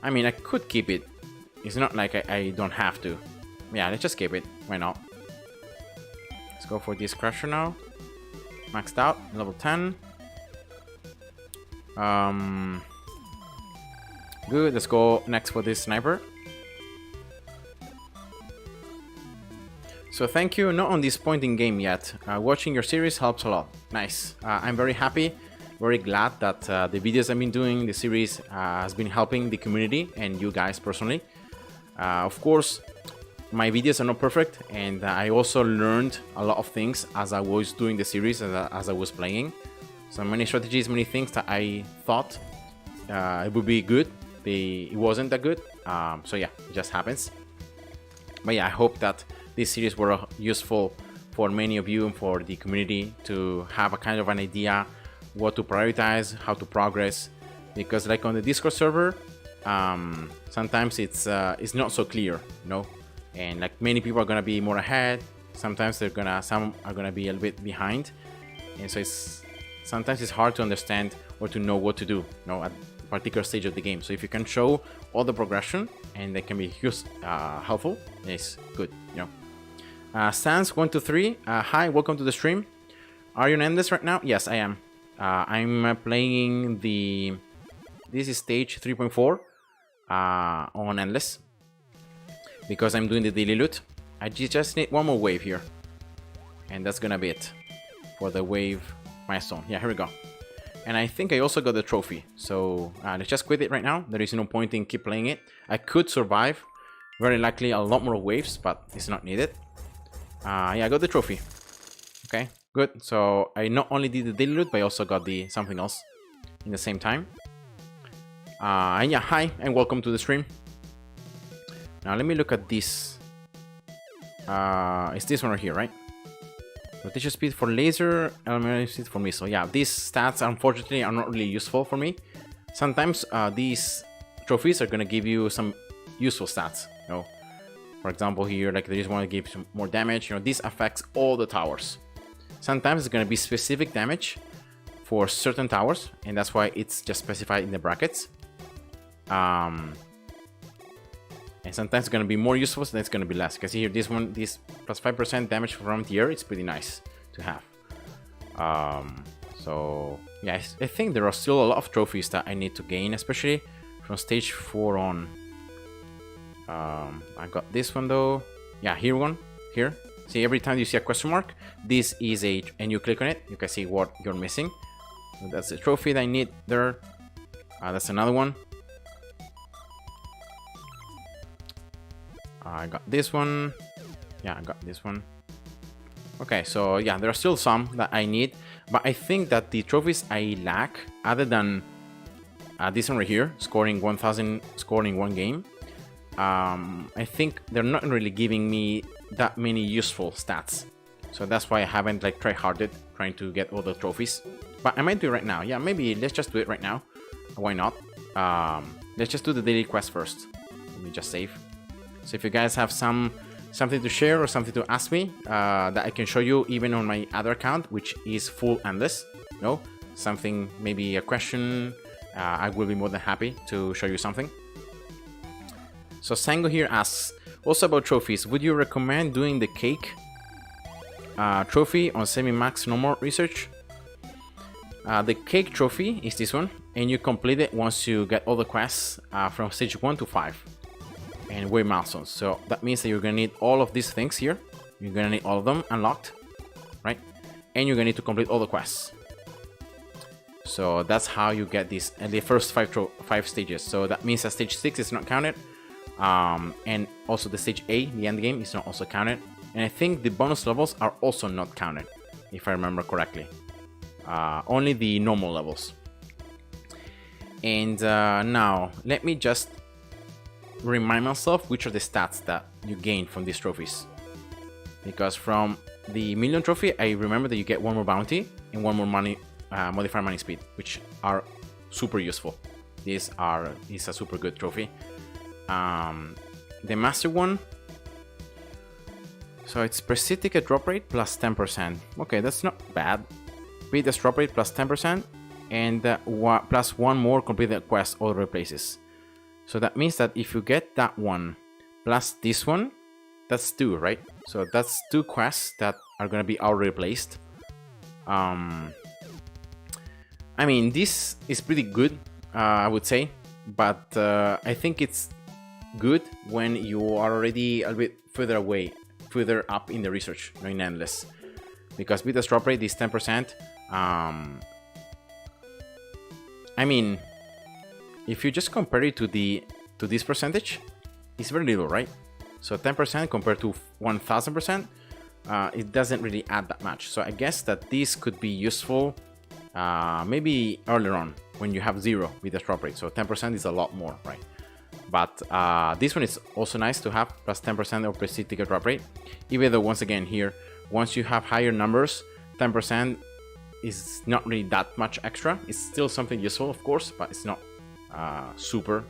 mean, I could keep it. It's not like I don't have to. Yeah, let's just keep it. Why not? Let's go for this crusher now. Maxed out, level 10. Good, let's go next for this sniper. So thank you, not on this point in game yet. Watching your series helps a lot. Nice. I'm very happy, very glad that the videos I've been doing, the series has been helping the community and you guys personally. Of course, my videos are not perfect, and I also learned a lot of things as I was doing the series, as I was playing. So many strategies, many things that I thought it would be good, it wasn't that good. So yeah, it just happens. But yeah, I hope that this series were useful for many of you and for the community to have a kind of an idea what to prioritize, how to progress. Because like on the Discord server, sometimes it's not so clear, you know. And like many people are gonna be more ahead. Sometimes some are gonna be a little bit behind, and so sometimes it's hard to understand or to know what to do, you know, at a particular stage of the game. So if you can show all the progression and they can be helpful, it's good, you know. Sans 123, hi, welcome to the stream. Are you in Endless right now? Yes, I am. I'm playing this is stage 3.4 on Endless. Because I'm doing the daily loot. I just need one more wave here. And that's gonna be it for the wave milestone. Yeah, here we go. And I think I also got the trophy. So let's just quit it right now. There is no point in keep playing it. I could survive very likely a lot more waves, but it's not needed. Yeah, I got the trophy. Okay, good. So I not only did the daily loot, but I also got the something else in the same time. And yeah, hi and welcome to the stream. Now let me look at this. It's this one right here, right? Rotation speed for laser, elementary speed for missile. Yeah, these stats unfortunately are not really useful for me. Sometimes these trophies are gonna give you some useful stats. You know, for example here, like they just want to give some more damage. You know, this affects all the towers. Sometimes it's gonna be specific damage for certain towers, and that's why it's just specified in the brackets. And sometimes it's going to be more useful, so it's going to be less. Because here, this plus 5% damage from the air, it's pretty nice to have. So, yeah, I think there are still a lot of trophies that I need to gain, especially from stage 4 on. I got this one though. Yeah, here. See, every time you see a question mark, this is and you click on it, you can see what you're missing. So that's the trophy that I need there. That's another one. I got this one. Yeah, I got this one. Okay, so yeah, there are still some that I need, but I think that the trophies I lack, other than this one right here, scoring 1000 scored in one game, I think they're not really giving me that many useful stats. So that's why I haven't like tryharded trying to get all the trophies. But I might do it right now. Yeah, maybe let's just do it right now. Why not? Let's just do the daily quest first. Let me just save. So if you guys have something to share or something to ask me that I can show you even on my other account, which is full endless, you know, something, maybe a question, I will be more than happy to show you something. So Sango here asks, also about trophies, would you recommend doing the cake trophy on semi-max normal research? The cake trophy is this one, and you complete it once you get all the quests from stage 1 to 5. And wave milestones. So that means that you're gonna need all of these things here. You're gonna need all of them unlocked, right? And you're gonna need to complete all the quests. So that's how you get these and the first five stages. So that means that stage 6 is not counted, and also the stage A, the end game, is not also counted. And I think the bonus levels are also not counted, if I remember correctly. Only the normal levels. And now let me just remind myself which are the stats that you gain from these trophies, because from the million trophy I remember that you get one more bounty and one more money modifier money speed, which are super useful. Is a super good trophy. The master one, so it's proceed ticket drop rate plus 10%. Okay, that's not bad. Beat the drop rate plus 10% and plus one more complete the quest all replaces. So that means that if you get that one plus this one, that's 2, right? So that's 2 quests that are gonna be all replaced. I mean, this is pretty good, I would say, but I think it's good when you are already a bit further up in the research, in endless, because with the drop rate is 10%. I mean, if you just compare it to this percentage, it's very little, right? So 10% compared to 1000%, it doesn't really add that much. So I guess that this could be useful maybe earlier on when you have 0 with the drop rate. So 10% is a lot more, right? But this one is also nice to have, plus 10% of prestige ticket drop rate. Even though, once again, here, once you have higher numbers, 10% is not really that much extra. It's still something useful, of course, but it's not super.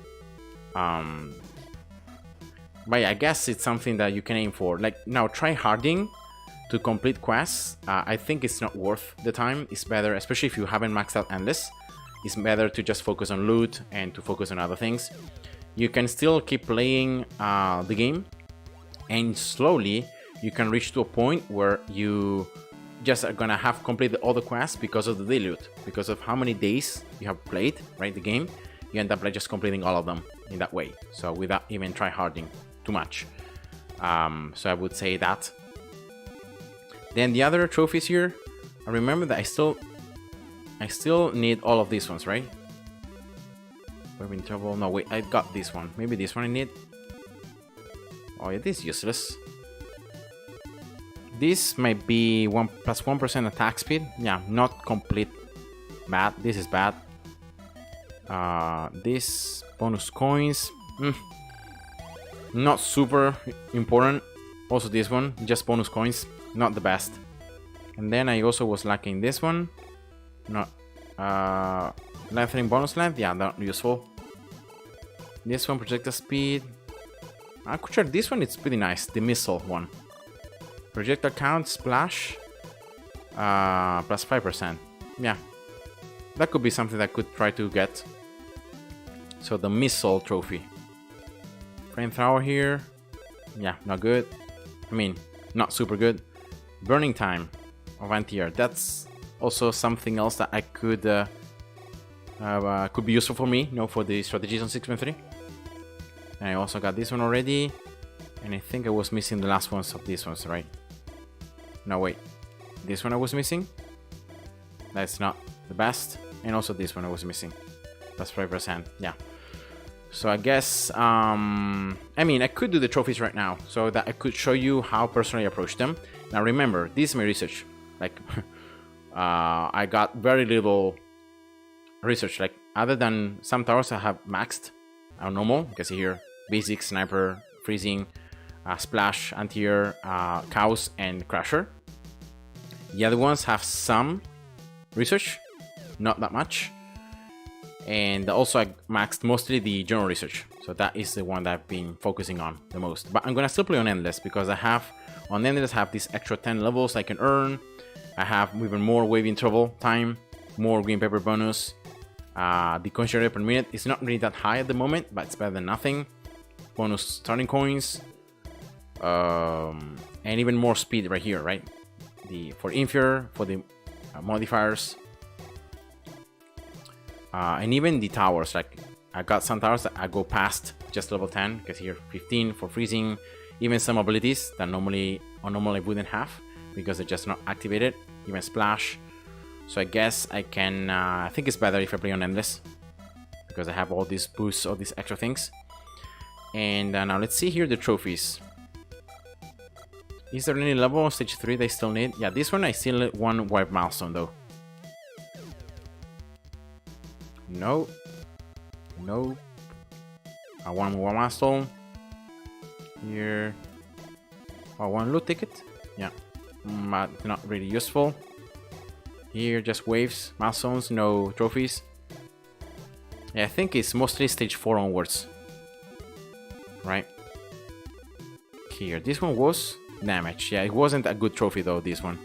But yeah, I guess it's something that you can aim for. Like, now, try harding to complete quests. I think it's not worth the time. It's better, especially if you haven't maxed out endless, it's better to just focus on loot and to focus on other things. You can still keep playing the game, and slowly you can reach to a point where you just are gonna have completed all the quests because of the daily loot, because of how many days you have played, right, the game. You end up like just completing all of them in that way, so without even try harding too much. So I would say that. Then the other trophies here, I remember that I still need all of these ones, right? We're in trouble. No, wait, I got this one. Maybe this one I need. Oh yeah, this is useless. This might be plus 1% attack speed. Yeah, not complete bad. This is bad. This bonus coins. Not super important. Also this one, just bonus coins. Not the best. And then I also was lacking this one. Not lengthening bonus length. Yeah, not useful. This one, projectile speed. Actually, this one is pretty nice. The missile one. Projectile count, splash. Plus 5%. Yeah. That could be something that I could try to get. So the missile trophy. Flamethrower here. Yeah, not good. I mean, not super good. Burning time of anti-air. That's also something else that I could be useful for me, for the strategies on 6.3. And I also got this one already, and I think I was missing the last ones of these ones, right? No, wait, this one I was missing. That's not the best, and also this one I was missing. That's 5%. Yeah. So I guess I mean, I could do the trophies right now so that I could show you how personally I approach them. Now remember, this is my research. Like I got very little research, like other than some towers I have maxed on normal. You can see here basic, sniper, freezing, splash, anti-air, cows, and crasher. The other ones have some research, not that much. And also I maxed mostly the general research, so that is the one that I've been focusing on the most. But I'm gonna still play on endless because I have on endless have these extra 10 levels I can earn. I have even more waving trouble time, more green pepper bonus. The coins generated per minute is not really that high at the moment, but it's better than nothing. Bonus starting coins, and even more speed right here, right? For inferior, for the modifiers, and even the towers. Like I got some towers that I go past just level 10, because here 15 for freezing. Even some abilities that normally I wouldn't have because they're just not activated. Even splash. So I guess I can. I think it's better if I play on endless because I have all these boosts, all these extra things. And now let's see here the trophies. Is there any level on stage 3 they still need? Yeah, this one I still need one wipe milestone though. No. Nope. One more milestone. Here. One loot ticket. Yeah. But not really useful. Here, just waves, milestones, no trophies. Yeah, I think it's mostly stage 4 onwards. Right. Here, this one was damage. Yeah, it wasn't a good trophy though, this one.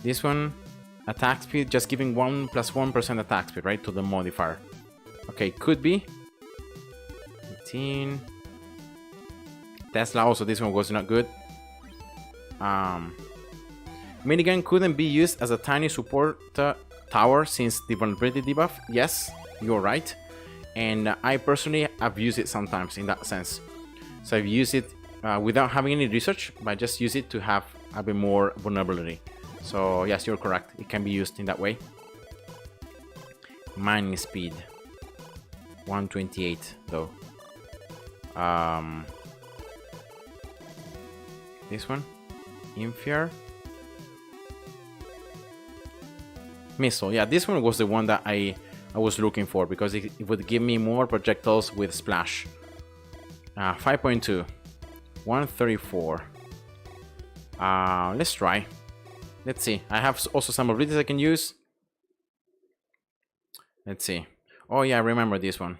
This one, attack speed, just giving 1 plus 1% attack speed, right, to the modifier. Okay, could be. 18. Tesla also, this one was not good. Minigun couldn't be used as a tiny support tower since the vulnerability debuff. Yes, you're right. And I personally have used it sometimes in that sense. So I've used it without having any research, but just use it to have a bit more vulnerability. So yes, you're correct. It can be used in that way. Mining speed. 128 though. This one. Inferior. Missile. Yeah, this one was the one that I was looking for because it would give me more projectiles with splash. 5.2. 134. Let's try. Let's see. I have also some abilities I can use. Let's see. Oh yeah, I remember this one.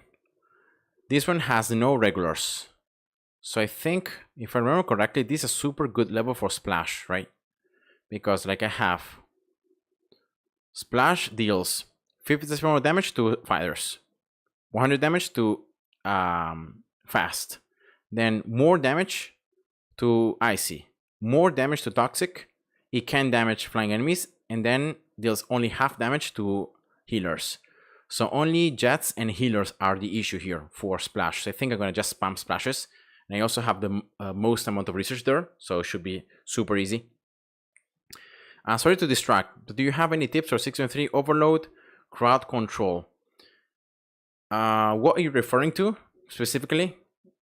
This one has no regulars. So I think, if I remember correctly, this is a super good level for splash, right? Because like I have splash deals 50% more damage to fighters, 100 damage to fast, then more damage to icy, more damage to toxic. It can damage flying enemies, and then deals only half damage to healers. So only jets and healers are the issue here for splash. So I think I'm gonna just spam splashes, and I also have the most amount of research there, so it should be super easy. Sorry to distract, but do you have any tips for 6.3 overload crowd control? What are you referring to specifically?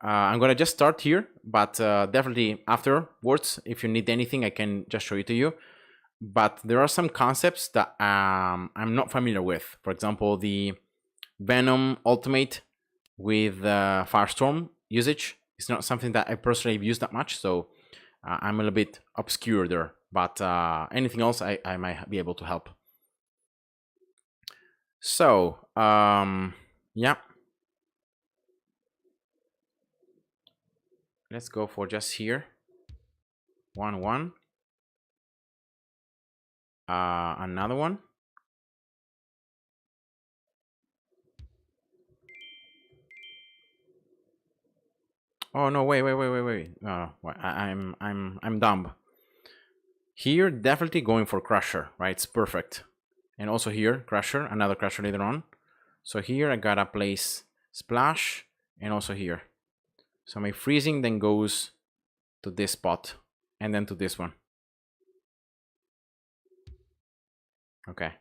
I'm gonna just start here, but definitely afterwards, if you need anything, I can just show it to you. But there are some concepts that I'm not familiar with. For example, the Venom ultimate with Firestorm usage is not something that I personally have used that much, so I'm a little bit obscure there. But anything else, I might be able to help. So, yeah. Let's go for just here. 1-1. Another one. Oh no! Wait! I'm dumb. Here, definitely going for Crusher, right? It's perfect. And also here, Crusher, another Crusher later on. So here I gotta place Splash, and also here. So my freezing then goes to this spot, and then to this one. Okay.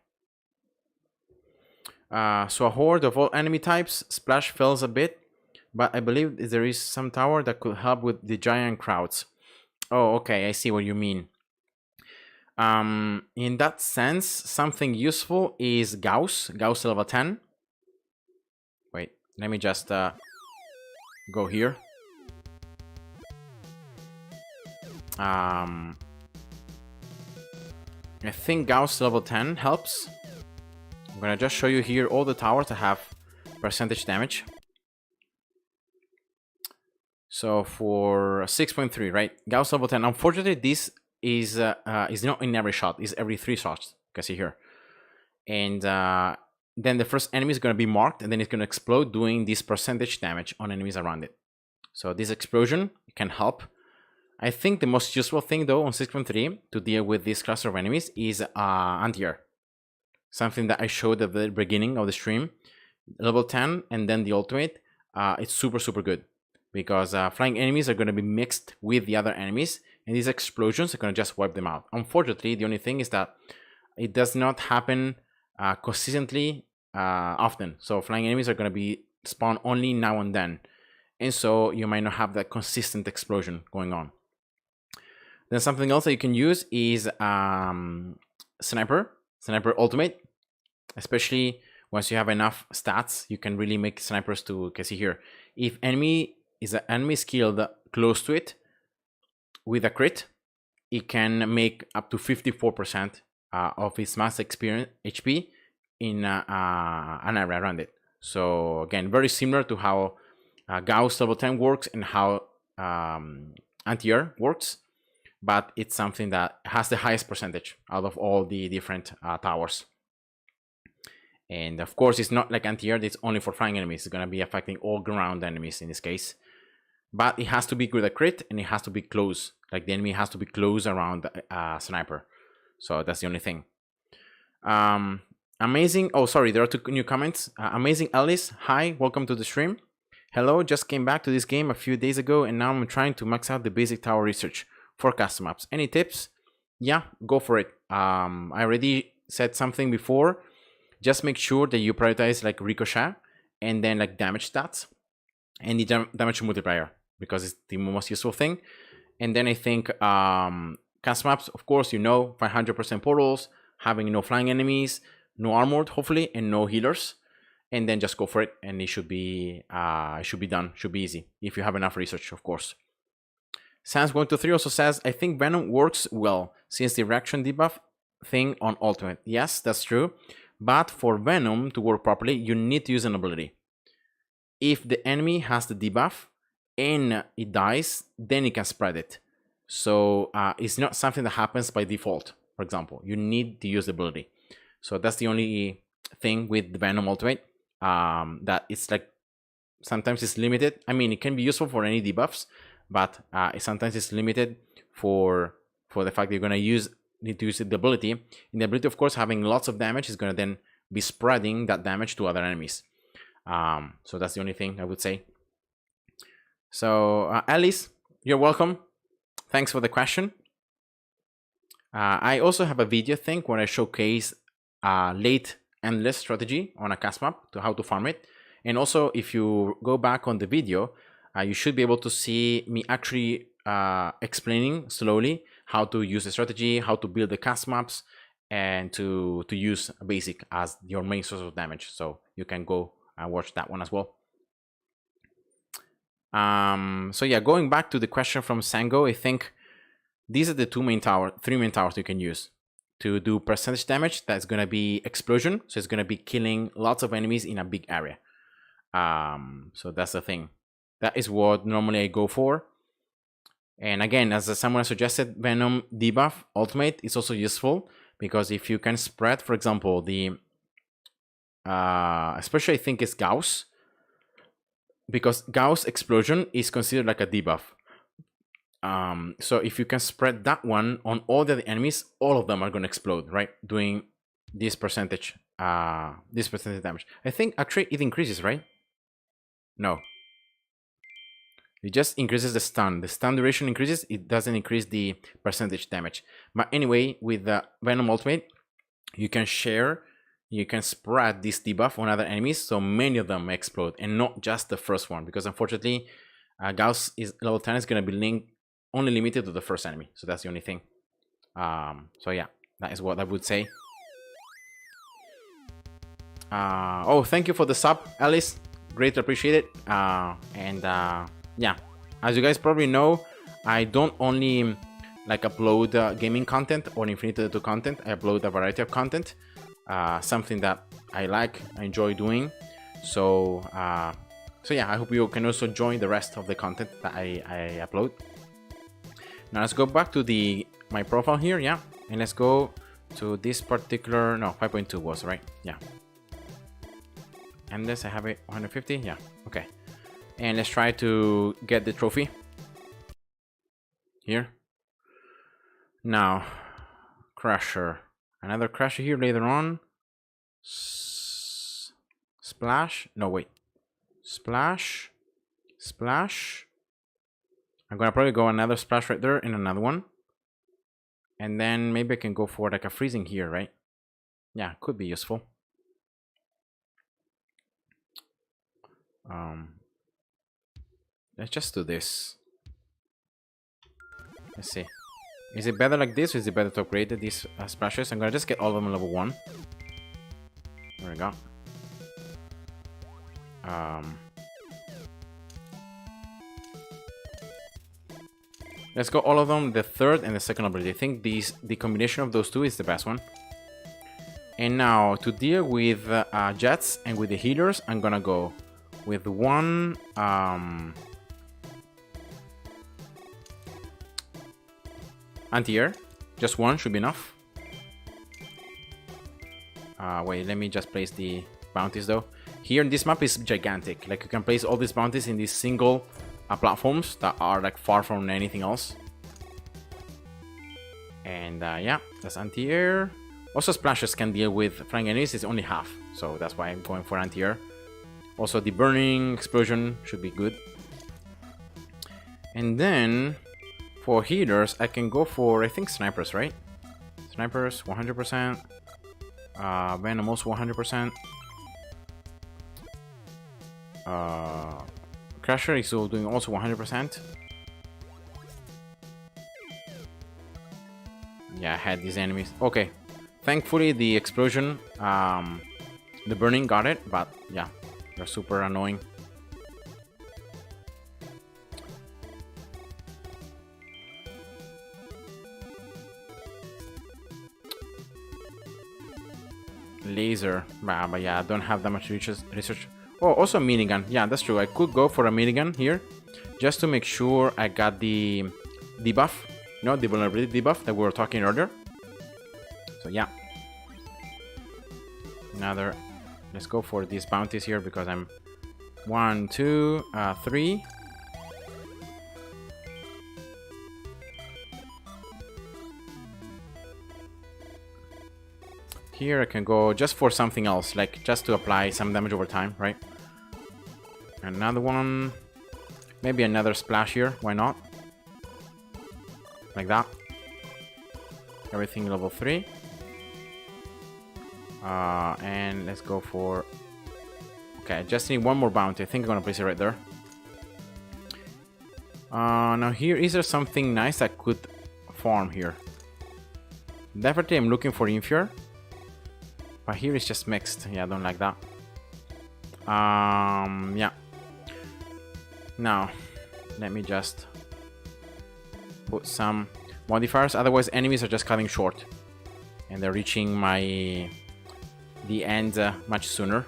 So a horde of all enemy types, Splash fails a bit, but I believe there is some tower that could help with the giant crowds. Oh, okay, I see what you mean. In that sense, something useful is Gauss level 10. Wait, let me just go here. I think Gauss level 10 helps. I'm gonna just show you here all the towers that have percentage damage. So for 6.3, right? Gauss level 10. Unfortunately, this is not in every shot. It's every 3 shots. You can see here. And then the first enemy is gonna be marked, and then it's gonna explode, doing this percentage damage on enemies around it. So this explosion can help. I think the most useful thing though on 6.3 to deal with this cluster of enemies is anti-air. Something that I showed at the beginning of the stream. Level 10 and then the ultimate. It's super good. Because flying enemies are going to be mixed with the other enemies. And these explosions are going to just wipe them out. Unfortunately, the only thing is that it does not happen consistently often. So flying enemies are going to be spawned only now and then. And so you might not have that consistent explosion going on. Then something else that you can use is Sniper Ultimate. Especially once you have enough stats, you can really make snipers to, you can see here, if enemy is killed close to it with a crit, it can make up to 54% of its max experience HP in an area around it. So again, very similar to how Gauss level 10 works and how anti-air works, but it's something that has the highest percentage out of all the different towers. And of course, it's not like anti-air, it's only for flying enemies. It's going to be affecting all ground enemies in this case. But it has to be with a crit, and it has to be close. Like the enemy has to be close around a sniper. So that's the only thing. Amazing. Oh, sorry, there are 2 new comments. Amazing Alice, hi, welcome to the stream. Hello, just came back to this game a few days ago, and now I'm trying to max out the basic tower research for custom maps. Any tips? Yeah, go for it. I already said something before. Just make sure that you prioritize like ricochet and then like damage stats and the damage multiplier, because it's the most useful thing. And then I think custom maps, of course, 500% portals, having no flying enemies, no armored, hopefully, and no healers. And then just go for it, and it should be done. Should be easy if you have enough research, of course. Sans going to 3 also says, I think Venom works well since the reaction debuff thing on ultimate. Yes, that's true. But for Venom to work properly, you need to use an ability. If the enemy has the debuff and it dies, then it can spread it. So it's not something that happens by default, for example. You need to use the ability. So that's the only thing with the Venom ultimate. That it's like, sometimes it's limited. I mean, it can be useful for any debuffs, but sometimes it's limited for the fact that you're going to need to use the ability. And the ability, of course, having lots of damage is going to then be spreading that damage to other enemies. So that's the only thing I would say. So Alice, you're welcome. Thanks for the question. I also have a video thing where I showcase late endless strategy on a cast map to how to farm it. And also, if you go back on the video, you should be able to see me actually explaining slowly how to use the strategy, how to build the cast maps, and to use basic as your main source of damage. So you can go and watch that one as well. So yeah, going back to the question from Sango, I think these are the 3 main towers you can use to do percentage damage. That's going to be explosion, so it's going to be killing lots of enemies in a big area. So that's the thing. That is what normally I go for. And again, as someone suggested, Venom debuff ultimate is also useful, because if you can spread, for example, the especially I think it's Gauss, because Gauss explosion is considered like a debuff. So if you can spread that one on all the enemies, all of them are going to explode, right? Doing this percentage damage. I think actually it increases, right? No. It just increases the stun. The stun duration increases. It doesn't increase the percentage damage. But anyway, with the Venom ultimate, you can spread this debuff on other enemies, so many of them explode, and not just the first one, because unfortunately, Gauss is level 10 is going to be only limited to the first enemy. So that's the only thing. So yeah, that is what I would say. Oh, thank you for the sub, Alice. Greatly appreciate it. Yeah, as you guys probably know, I don't only like upload gaming content or Infinitode content. I upload a variety of content, something that I enjoy doing. So yeah, I hope you can also join the rest of the content that I upload. Now let's go back to my profile here, yeah, and let's go to this particular, no, 5.2 was right, yeah. And this I have it 150, yeah, okay. And let's try to get the trophy here. Now, Crusher. Another Crusher here later on. Splash. No, wait. Splash. Splash. I'm gonna probably go another splash right there and another one. And then maybe I can go for like a freezing here, right? Yeah, could be useful. Let's just do this. Let's see. Is it better like this, or is it better to upgrade these splashes? I'm gonna just get all of them level 1. There we go. Let's go all of them, the third and the second ability. I think the combination of those two is the best one. And now to deal with jets and with the healers, I'm gonna go with one anti-air. Just one should be enough. Wait, let me just place the bounties though. Here, this map is gigantic. Like, you can place all these bounties in these single platforms that are like far from anything else. And yeah, that's anti-air. Also, splashes can deal with flying enemies. It's only half, so that's why I'm going for anti-air. Also, the burning explosion should be good. And then for healers, I can go for, I think, snipers, right? Snipers 100%. Venom also 100%. Crusher is doing also 100%. Yeah, I had these enemies. Okay, thankfully the explosion, the burning got it, but yeah, they're super annoying. Laser, but yeah, I don't have that much research. Oh, also minigun. Yeah, that's true. I could go for a minigun here, just to make sure I got the debuff, you know, the vulnerability debuff that we were talking earlier. So yeah, another. Let's go for these bounties here because I'm 1, 2, 3. Here I can go just for something else, like just to apply some damage over time, right? Another one. Maybe another splash here, why not? Like that. Everything level 3. And let's go for... Okay, I just need one more bounty. I think I'm gonna place it right there. Now here, is there something nice I could farm here? Definitely I'm looking for Infure. But here it's just mixed. Yeah, I don't like that. Yeah. Now, let me just put some modifiers. Otherwise, enemies are just cutting short, and they're reaching the end much sooner.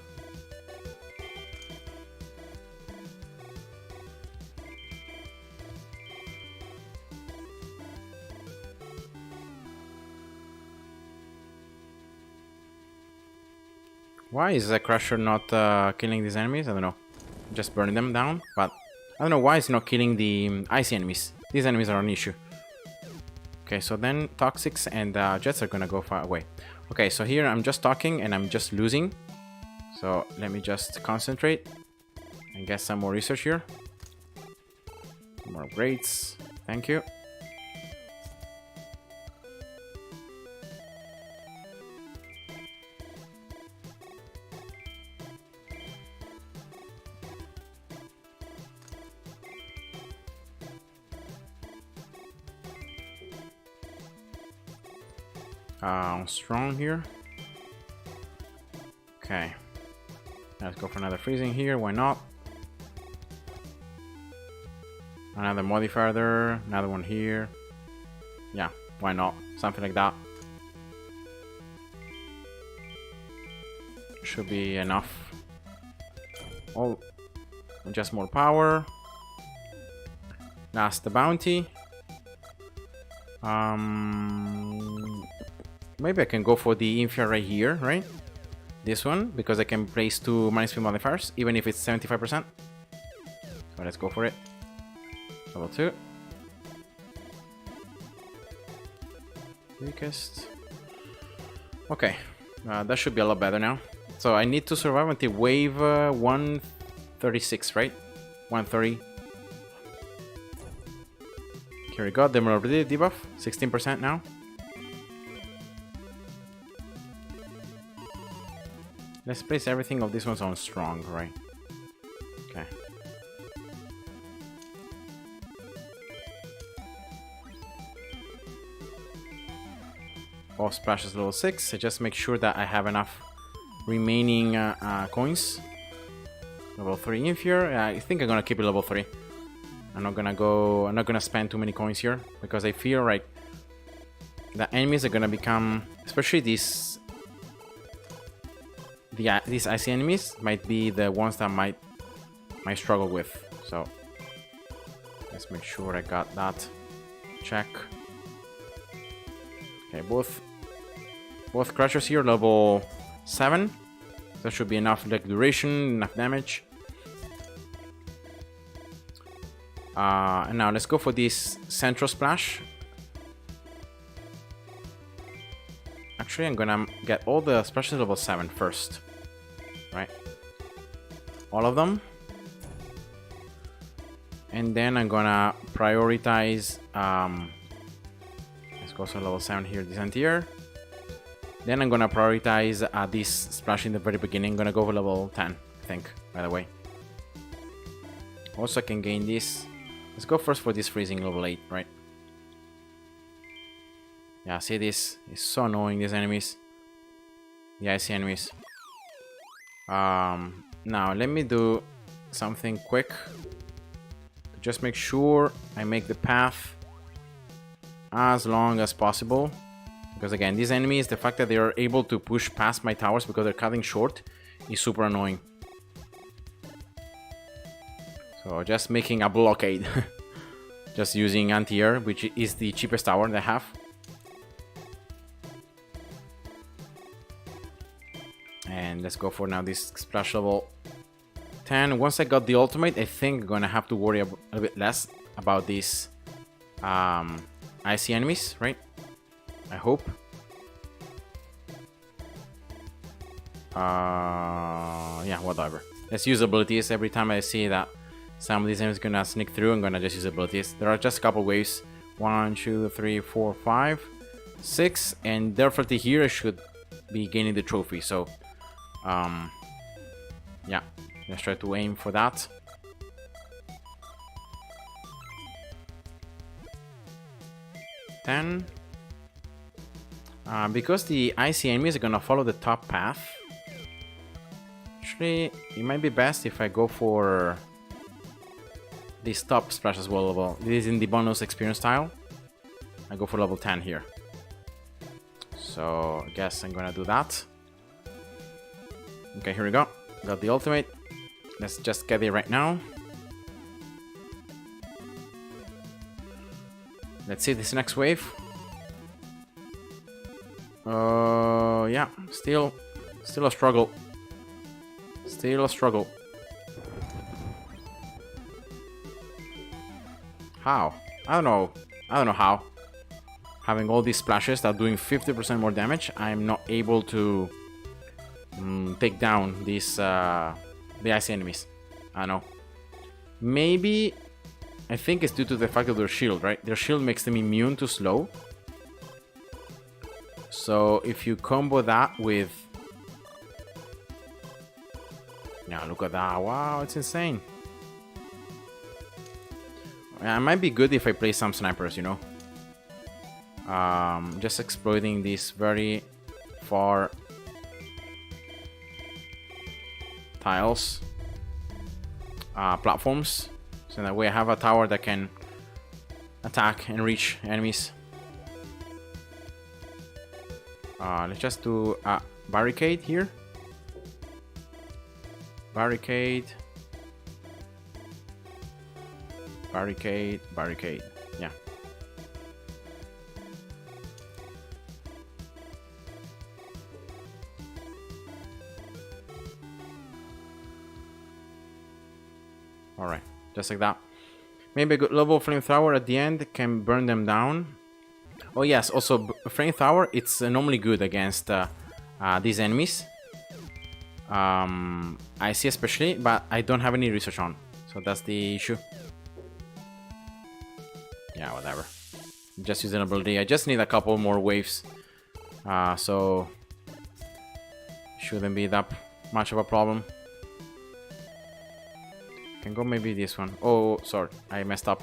Why is the Crusher not killing these enemies? I don't know. Just burning them down, but I don't know why it's not killing the icy enemies. These enemies are an issue. Okay, so then Toxics and Jets are gonna go far away. Okay, so here I'm just talking and I'm just losing. So let me just concentrate and get some more research here. More upgrades. Thank you. Strong here. Okay, let's go for another freezing here. Why not? Another modifier there. Another one here. Yeah, why not? Something like that. Should be enough. Oh, just more power. Last the bounty. Maybe I can go for the Infia right here, right? This one, because I can place 2 -3 modifiers, even if it's 75%. So let's go for it. Level 2. Weakest. Okay, that should be a lot better now. So I need to survive until wave 136, right? 130. Here we go, the vulnerability debuff, 16% now. Let's place everything of this one's on strong, right? Okay. All splashes level 6. I just make sure that I have enough remaining coins. Level 3 in here. I think I'm gonna keep it level 3. I'm not gonna spend too many coins here because I feel like the enemies are gonna become, especially these icy enemies might be the ones that might struggle with. So let's make sure I got that. Check. Okay, both crushers here level 7. That should be enough like duration, enough damage. And now let's go for this central splash. Actually, I'm gonna get all the splashes level 7 first. Right? All of them. And then I'm gonna prioritize. Let's go to level 7 here, this anti-air. Then I'm gonna prioritize this splash in the very beginning. I'm gonna go for level 10, I think, by the way. Also, I can gain this. Let's go first for this freezing level 8, right? Yeah, see this? It's so annoying, these enemies. The icy enemies. Now, let me do something quick. To just make sure I make the path as long as possible. Because again, these enemies, the fact that they are able to push past my towers because they're cutting short is super annoying. So just making a blockade. Just using anti-air, which is the cheapest tower they have. And let's go for now this splash level 10. Once I got the ultimate, I think I'm gonna have to worry a little bit less about these icy enemies, right? I hope. Yeah, whatever. Let's use abilities. Every time I see that some of these enemies gonna sneak through, I'm gonna just use abilities. There are just a couple waves. 1, 2, 3, 4, 5, 6, and definitely here I should be gaining the trophy. So, yeah, let's try to aim for that. Because the icy enemies are gonna follow the top path. Actually, it might be best if I go for this top splash as well. This is in the bonus experience tile. I go for level 10 here. So I guess I'm gonna do that. Okay, here we go. Got the ultimate. Let's just get it right now. Let's see this next wave. Yeah, still a struggle. Still a struggle. How? I don't know how. Having all these splashes that are doing 50% more damage, I'm not able to take down these the icy enemies. I don't know. Maybe I think it's due to the fact of their shield, right? Their shield makes them immune to slow. So if you combo that with... Yeah, look at that. Wow, it's insane. It might be good if I play some snipers, you know. Just exploiting these very far tiles, platforms, so that way I have a tower that can attack and reach enemies. Let's just do a barricade here. Barricade. Barricade, barricade. Yeah. Alright, just like that. Maybe a good level flamethrower at the end can burn them down. Oh yes, also flamethrower, it's normally good against these enemies. I see especially, but I don't have any research on. So that's the issue. Yeah, whatever. Just use an ability. I just need a couple more waves. So shouldn't be that much of a problem. Can go maybe this one. Oh, sorry, I messed up.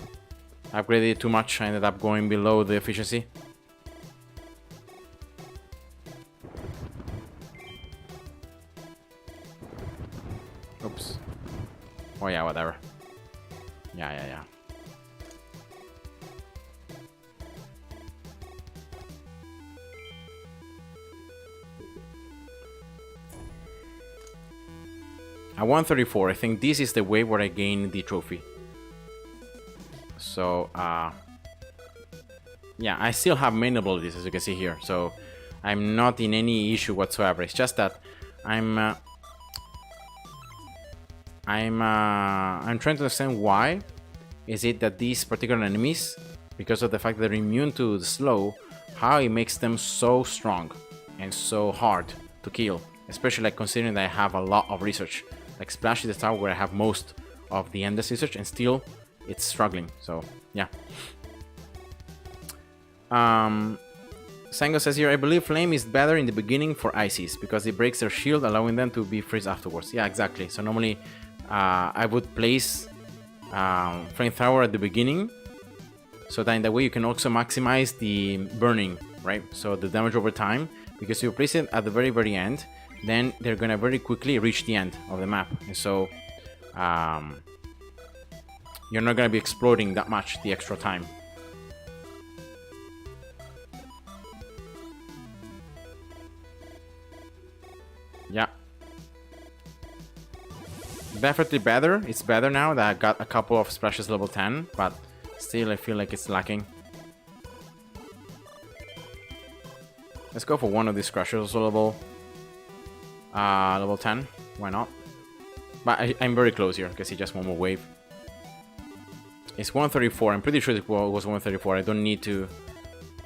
I upgraded it too much. I ended up going below the efficiency. Oops. Oh yeah, whatever. Yeah. At 134, I think this is the way where I gain the trophy. So, yeah, I still have many abilities, as you can see here. So, I'm not in any issue whatsoever. It's just that I'm trying to understand why is it that these particular enemies, because of the fact that they're immune to the slow, how it makes them so strong and so hard to kill. Especially like considering that I have a lot of research. Like Splash is the tower where I have most of the endless research, and still it's struggling. So yeah. Sango says here, I believe Flame is better in the beginning for Ices because it breaks their shield, allowing them to be freeze afterwards. Yeah, exactly. So normally I would place Flamethrower at the beginning, so that in that way you can also maximize the burning, right? So the damage over time, because if you place it at the very end, then they're gonna very quickly reach the end of the map, and so you're not gonna be exploding that much the extra time. Yeah, definitely better. It's better now that I got a couple of splashes level 10, but still I feel like it's lacking. Let's go for one of these crushers also level 10. Why not? But I'm very close here because it's just one more wave. It's 134. I'm pretty sure it was 134. I don't need to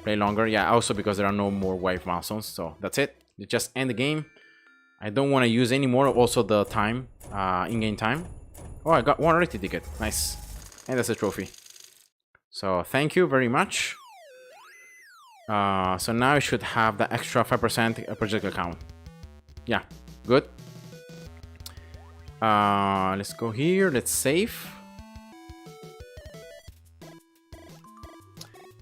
play longer. Yeah, also because there are no more wave milestones. So that's it. You just end the game. I don't want to use any more. Also the time, in-game time. Oh, I got one rarity ticket. Nice. And that's a trophy. So thank you very much. So now I should have the extra 5% projectile count. Yeah, good. Let's go here. Let's save.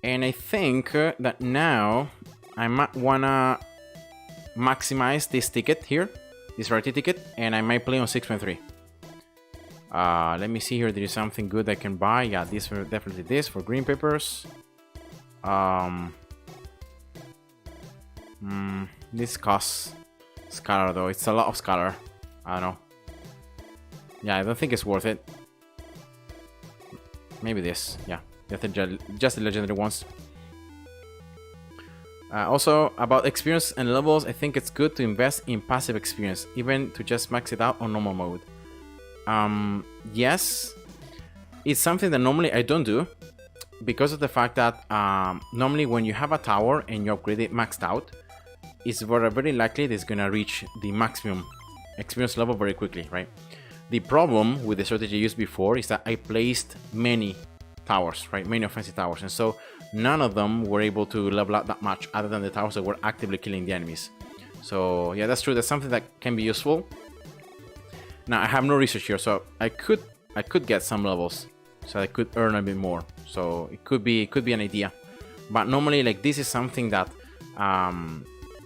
And I think that now I might wanna maximize this ticket here, this rarity ticket, and I might play on 6.3. Let me see here. There is something good I can buy. Yeah, this for definitely this for green papers. This costs Scholar though. It's a lot of Scholar. I don't know. Yeah, I don't think it's worth it. Maybe this. Yeah, just the legendary ones. Also, about experience and levels, I think it's good to invest in passive experience, even to just max it out on normal mode. Yes, it's something that normally I don't do, because of the fact that normally when you have a tower and you upgrade it maxed out, it's very likely that it's gonna reach the maximum experience level very quickly, right? The problem with the strategy I used before is that I placed many towers, right? Many offensive towers, and so none of them were able to level up that much other than the towers that were actively killing the enemies. So yeah, that's true. That's something that can be useful. Now I have no research here, so I could get some levels, so I could earn a bit more. So it could be an idea. But normally, like, this is something that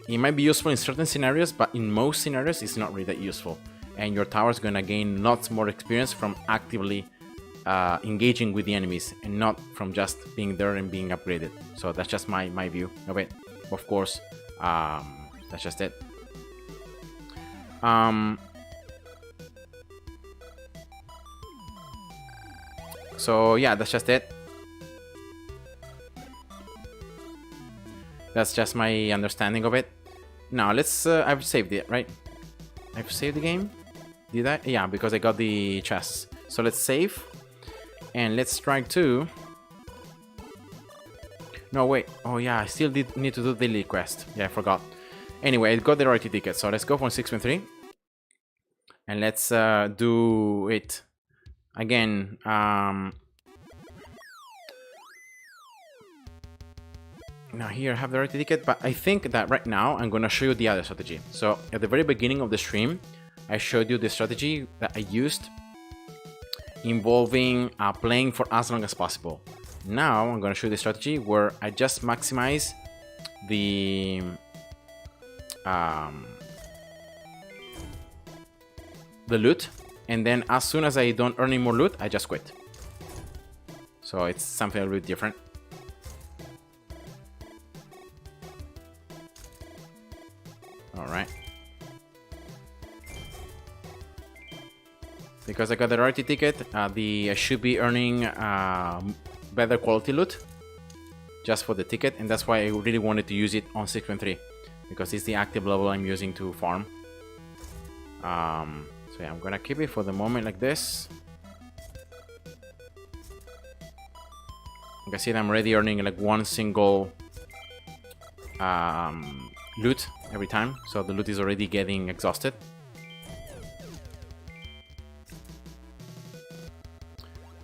it might be useful in certain scenarios, but in most scenarios it's not really that useful. And your tower is gonna gain lots more experience from actively engaging with the enemies, and not from just being there and being upgraded. So that's just my view of it. Of course, that's just it. So yeah, that's just it. That's just my understanding of it. Now let's. I've saved it, right? I've saved the game. Did I? Yeah, because I got the chests. So let's save. And let's try to... No, wait. Oh yeah, I still need to do the daily quest. Yeah, I forgot. Anyway, I got the rarity ticket. So let's go for 6.3. And let's do it again. Now here I have the rarity ticket, but I think that right now I'm gonna show you the other strategy. So at the very beginning of the stream, I showed you the strategy that I used involving playing for as long as possible. Now I'm gonna show you the strategy where I just maximize the loot and then as soon as I don't earn any more loot, I just quit. So it's something a little bit different. All right. Because I got the rarity ticket, I should be earning better quality loot just for the ticket, and that's why I really wanted to use it on 6.3 because it's the active level I'm using to farm. So yeah, I'm gonna keep it for the moment like this. You can see that I'm already earning like one single loot every time, so the loot is already getting exhausted.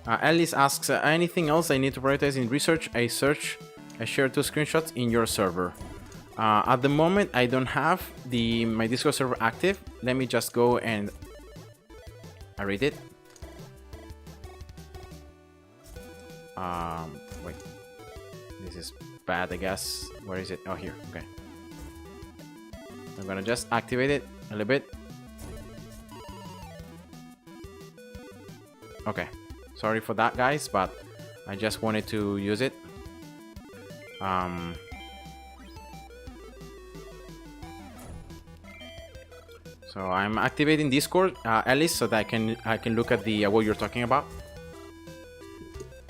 Alice asks, anything else I need to prioritize in research? I share 2 screenshots in your server. At the moment, I don't have my Discord server active. Let me just go and read it. Wait, this is bad, I guess. Where is it? Oh, here. Okay. I'm gonna just activate it a little bit. Okay. Sorry for that, guys, but I just wanted to use it. So I'm activating Discord, Alice, so that I can look at the what you're talking about.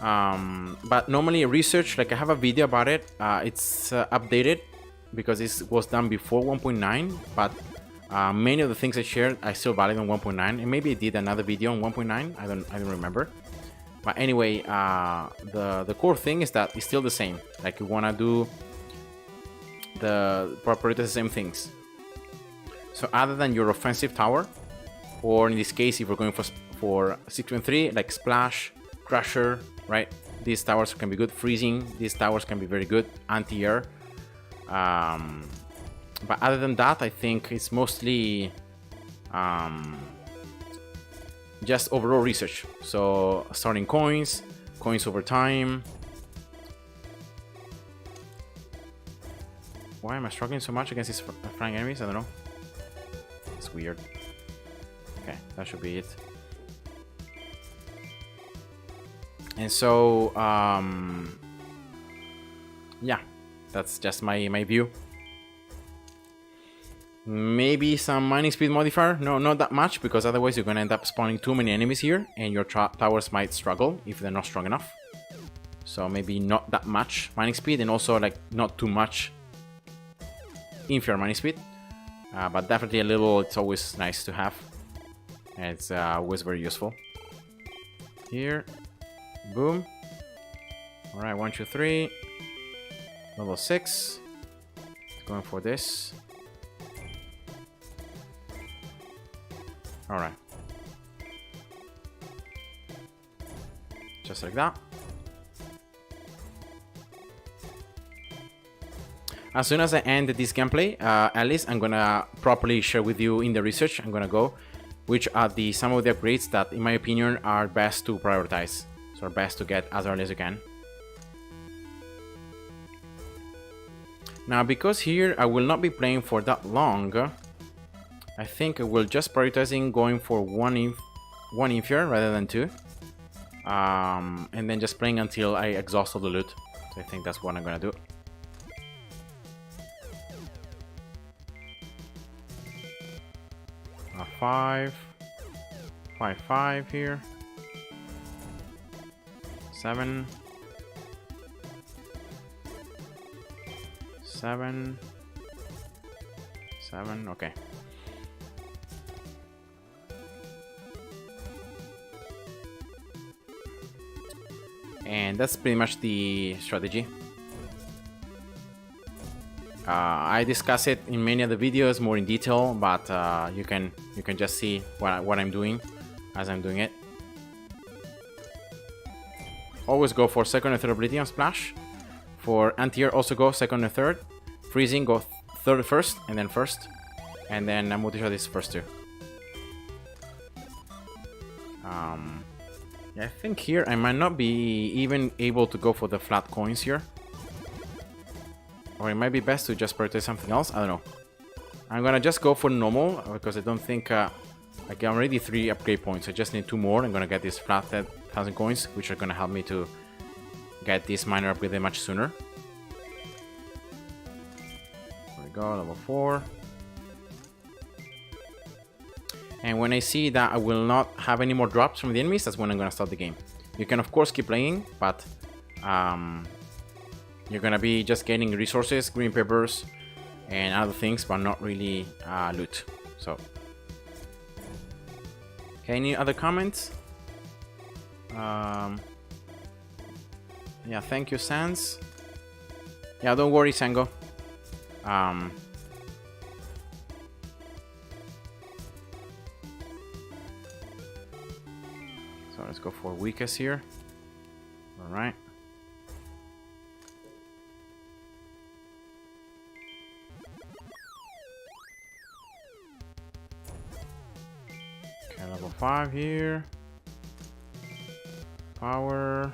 But normally research, like I have a video about it. It's updated because it was done before 1.9, but many of the things I shared are still valid on 1.9, and maybe I did another video on 1.9. I don't remember. But anyway, the core thing is that it's still the same. Like you wanna do the same things. So other than your offensive tower, or in this case, if we're going for 6.3, like Splash, Crusher, right? These towers can be good. Freezing, these towers can be very good. Anti-air. But other than that, I think it's mostly just overall research. So starting coins over time. Why am I struggling so much against these flying enemies? I don't know. It's weird. Okay, that should be it. And so, yeah, that's just my view. Maybe some mining speed modifier. No, not that much, because otherwise you're gonna end up spawning too many enemies here, and your towers might struggle if they're not strong enough. So maybe not that much mining speed, and also like not too much inferior mining speed. But definitely a little, it's always nice to have. And it's always very useful. Here. Boom. Alright, 1, 2, 3. Level 6. Going for this. Alright. Just like that. As soon as I end this gameplay, Alice, I'm gonna properly share with you in the research. I'm gonna go which are some of the upgrades that, in my opinion, are best to prioritize. So are best to get as early as you can. Now, because here I will not be playing for that long, I think I will just prioritizing going for one inferior rather than 2. And then just playing until I exhaust all the loot. So I think that's what I'm gonna do. A 5, 5, 5 here. 7, 7, 7, okay. And that's pretty much the strategy. I discuss it in many other videos more in detail, but you can just see what I'm doing as I'm doing it. Always go for second and third ability on Splash. For anti-air, also go second and third. Freezing, go third first, and then first. And then multi-shot is first too. Yeah, I think here I might not be even able to go for the flat coins here. Or it might be best to just purchase something else. I don't know. I'm gonna just go for normal because I don't think Like I'm already 3 upgrade points. I just need 2 more. I'm gonna get these flathead 1000 coins, which are gonna help me to get this miner upgraded much sooner. There we go, level 4. And when I see that I will not have any more drops from the enemies, that's when I'm gonna start the game. You can of course keep playing, but you're gonna be just getting resources, green peppers, and other things, but not really loot. So, okay, any other comments? Yeah, thank you, Sans. Yeah, don't worry, Sango. So let's go for weakest here. All right. Okay, level 5 here. Power.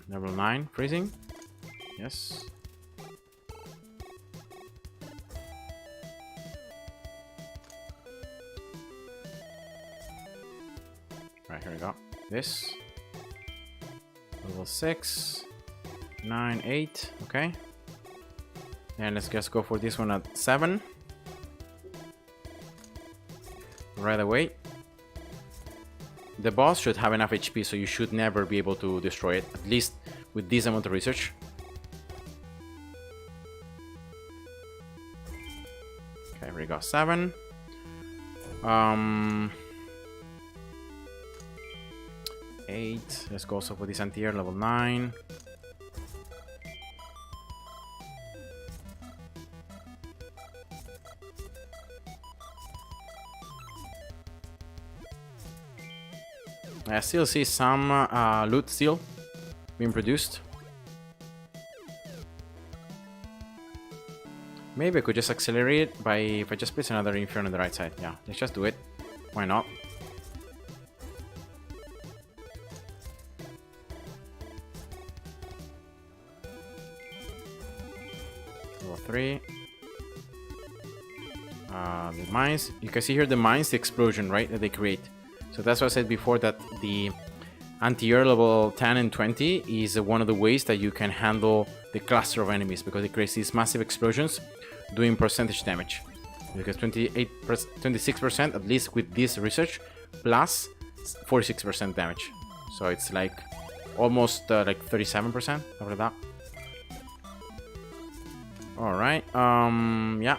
Level 9, freezing. Yes. Right, here we go. This. Level 6. 9, 8. Okay. And let's just go for this one at 7. Right away. The boss should have enough HP, so you should never be able to destroy it, at least with this amount of research. Okay, here we go. 7. 8. Let's go also for this anti-air, level 9. I still see some loot still being produced. Maybe I could just accelerate it by if I just place another Inferno on the right side. Yeah, let's just do it. Why not? Level 3. The mines. You can see here the mines, the explosion, right, that they create. So that's why I said before that the anti-air level 10 and 20 is one of the ways that you can handle the cluster of enemies, because it creates these massive explosions doing percentage damage. Because 26% at least with this research, plus 46% damage. So it's like almost like 37% over that. All right. Yeah.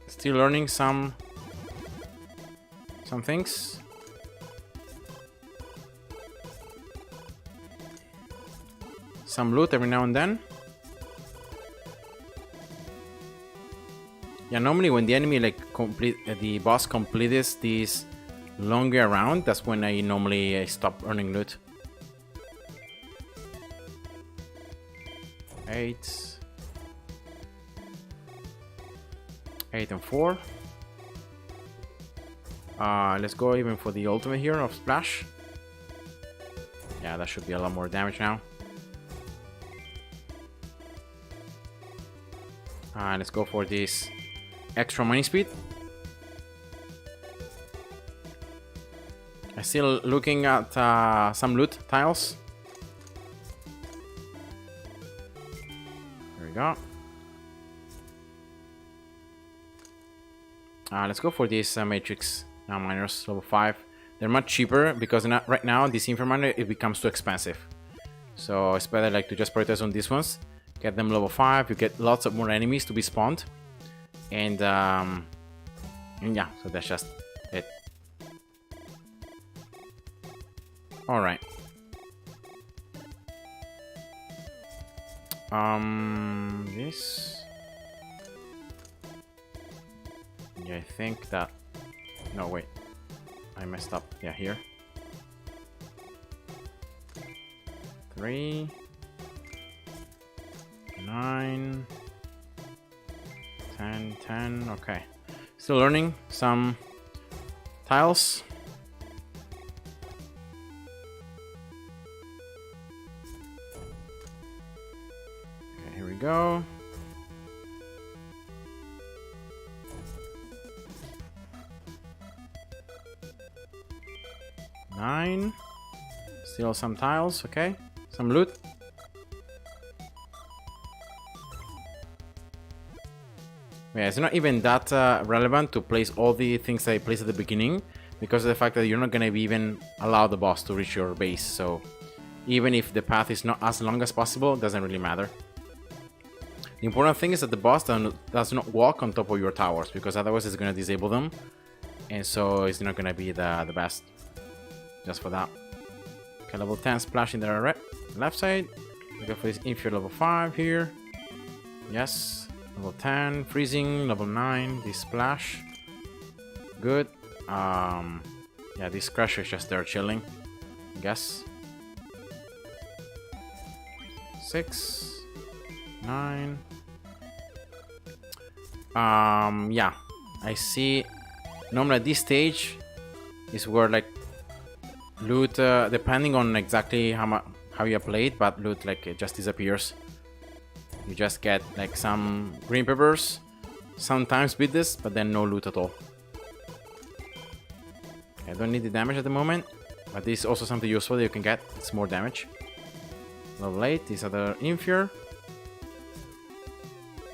Still learning some things. Some loot every now and then. Yeah, normally when the enemy like the boss completes this longer round, that's when I normally stop earning loot. 8 and 4. Let's go even for the ultimate here of Splash. Yeah, that should be a lot more damage now. Let's go for this extra mining speed. I'm still looking at some loot tiles. There we go. Let's go for this matrix miners level 5. They're much cheaper because right now this Infinitode it becomes too expensive. So it's better like to just prioritize on these ones. Get them level 5. You get lots of more enemies to be spawned. And yeah, so that's just it. All right. This. Yeah, I think that. No, wait. I messed up. Yeah, here. 3. 9. 10, 10. Okay. Still learning some tiles. Okay, here we go. 9. Still some tiles, okay. Some loot. Yeah, it's not even that relevant to place all the things that I placed at the beginning, because of the fact that you're not gonna even allow the boss to reach your base. So even if the path is not as long as possible, it doesn't really matter. The important thing is that the boss does not walk on top of your towers, because otherwise it's gonna disable them, and so it's not gonna be the best. Just for that. Okay, level 10 splash in the left side. We go for this inferior level 5 here. Yes. Level 10 freezing. Level 9 this splash. Good. Yeah, this crusher is just there chilling, I guess. 6, 9. Yeah, I see. Normally at this stage is where like loot, depending on exactly how you play it, but loot like it just disappears. You just get like some green peppers, sometimes beat this, but then no loot at all. I don't need the damage at the moment, but this is also something useful that you can get. It's more damage. Level 8, these are the inferior.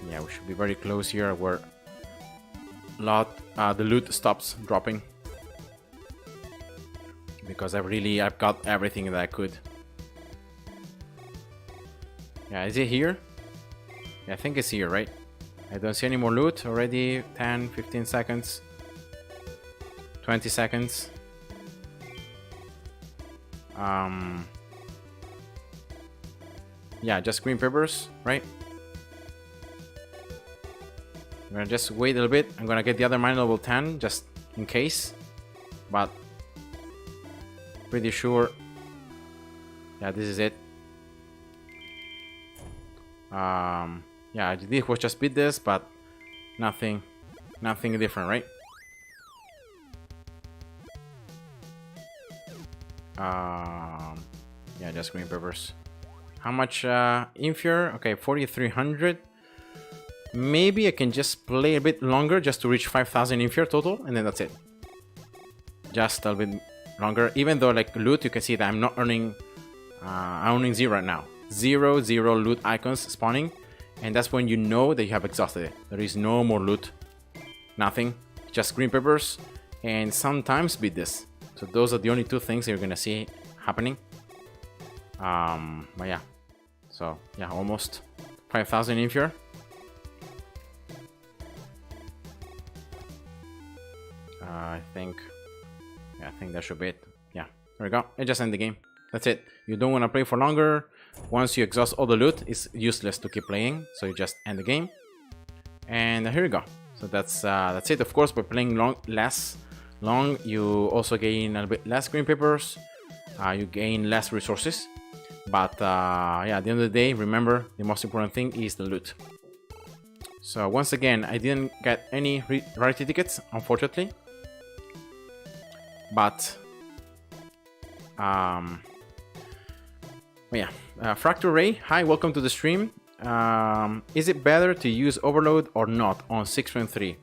Yeah, we should be very close here where the loot stops dropping. Because I've got everything that I could. Yeah, is it here? Yeah, I think it's here, right? I don't see any more loot already. 10, 15 seconds. 20 seconds. Yeah, just green peppers, right? I'm gonna just wait a little bit. I'm gonna get the other mine level 10 just in case. But pretty sure. Yeah, this is it. Yeah, I did was just beat this, but nothing different, right? Yeah, just green peppers. How much inferior? Okay, 4,300. Maybe I can just play a bit longer just to reach 5,000 inferior total, and then that's it. Just a little bit longer. Even though like loot, you can see that I'm not earning. I'm earning 0 right now. 0 loot icons spawning, and that's when you know that you have exhausted it. There is no more loot. Nothing. Just green peppers, and sometimes beat this. So those are the only two things you're gonna see happening. But yeah. So yeah, almost 5,000 inferior. I think that should be it. Yeah, there we go. I just end the game. That's it. You don't want to play for longer. Once you exhaust all the loot, it's useless to keep playing. So you just end the game. And here we go. So that's it. Of course, by playing less long, you also gain a little bit less green peppers. You gain less resources. But yeah, at the end of the day, remember the most important thing is the loot. So once again, I didn't get any rarity tickets, unfortunately. But yeah, Fracture Ray, hi, welcome to the stream. Is it better to use Overload or not on 6.3?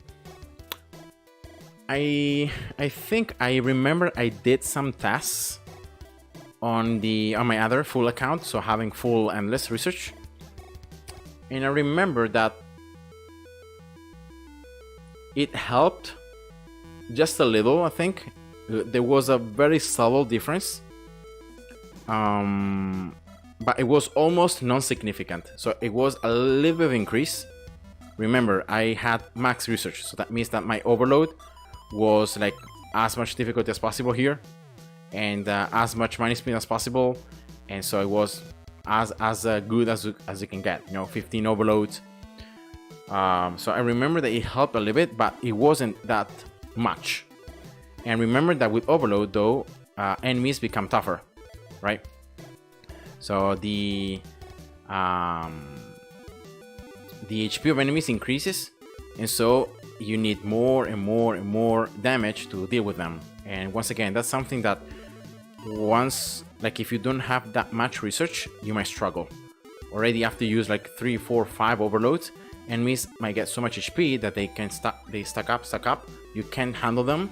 I think I remember I did some tests on my other full account, so having full endless research, and I remember that it helped just a little. I think there was a very subtle difference, but it was almost non-significant. So it was a little bit of increase. Remember, I had max research, so that means that my overload was like as much difficulty as possible here, and as much mining speed as possible, and so it was as good as you can get. 15 overloads. So I remember that it helped a little bit, but it wasn't that much. And remember that with overload, though, enemies become tougher, right? So the HP of enemies increases, and so you need more and more and more damage to deal with them. And once again, that's something that if you don't have that much research, you might struggle. Already after you use like 3, 4, 5 overloads, enemies might get so much HP that they stack up. You can't handle them,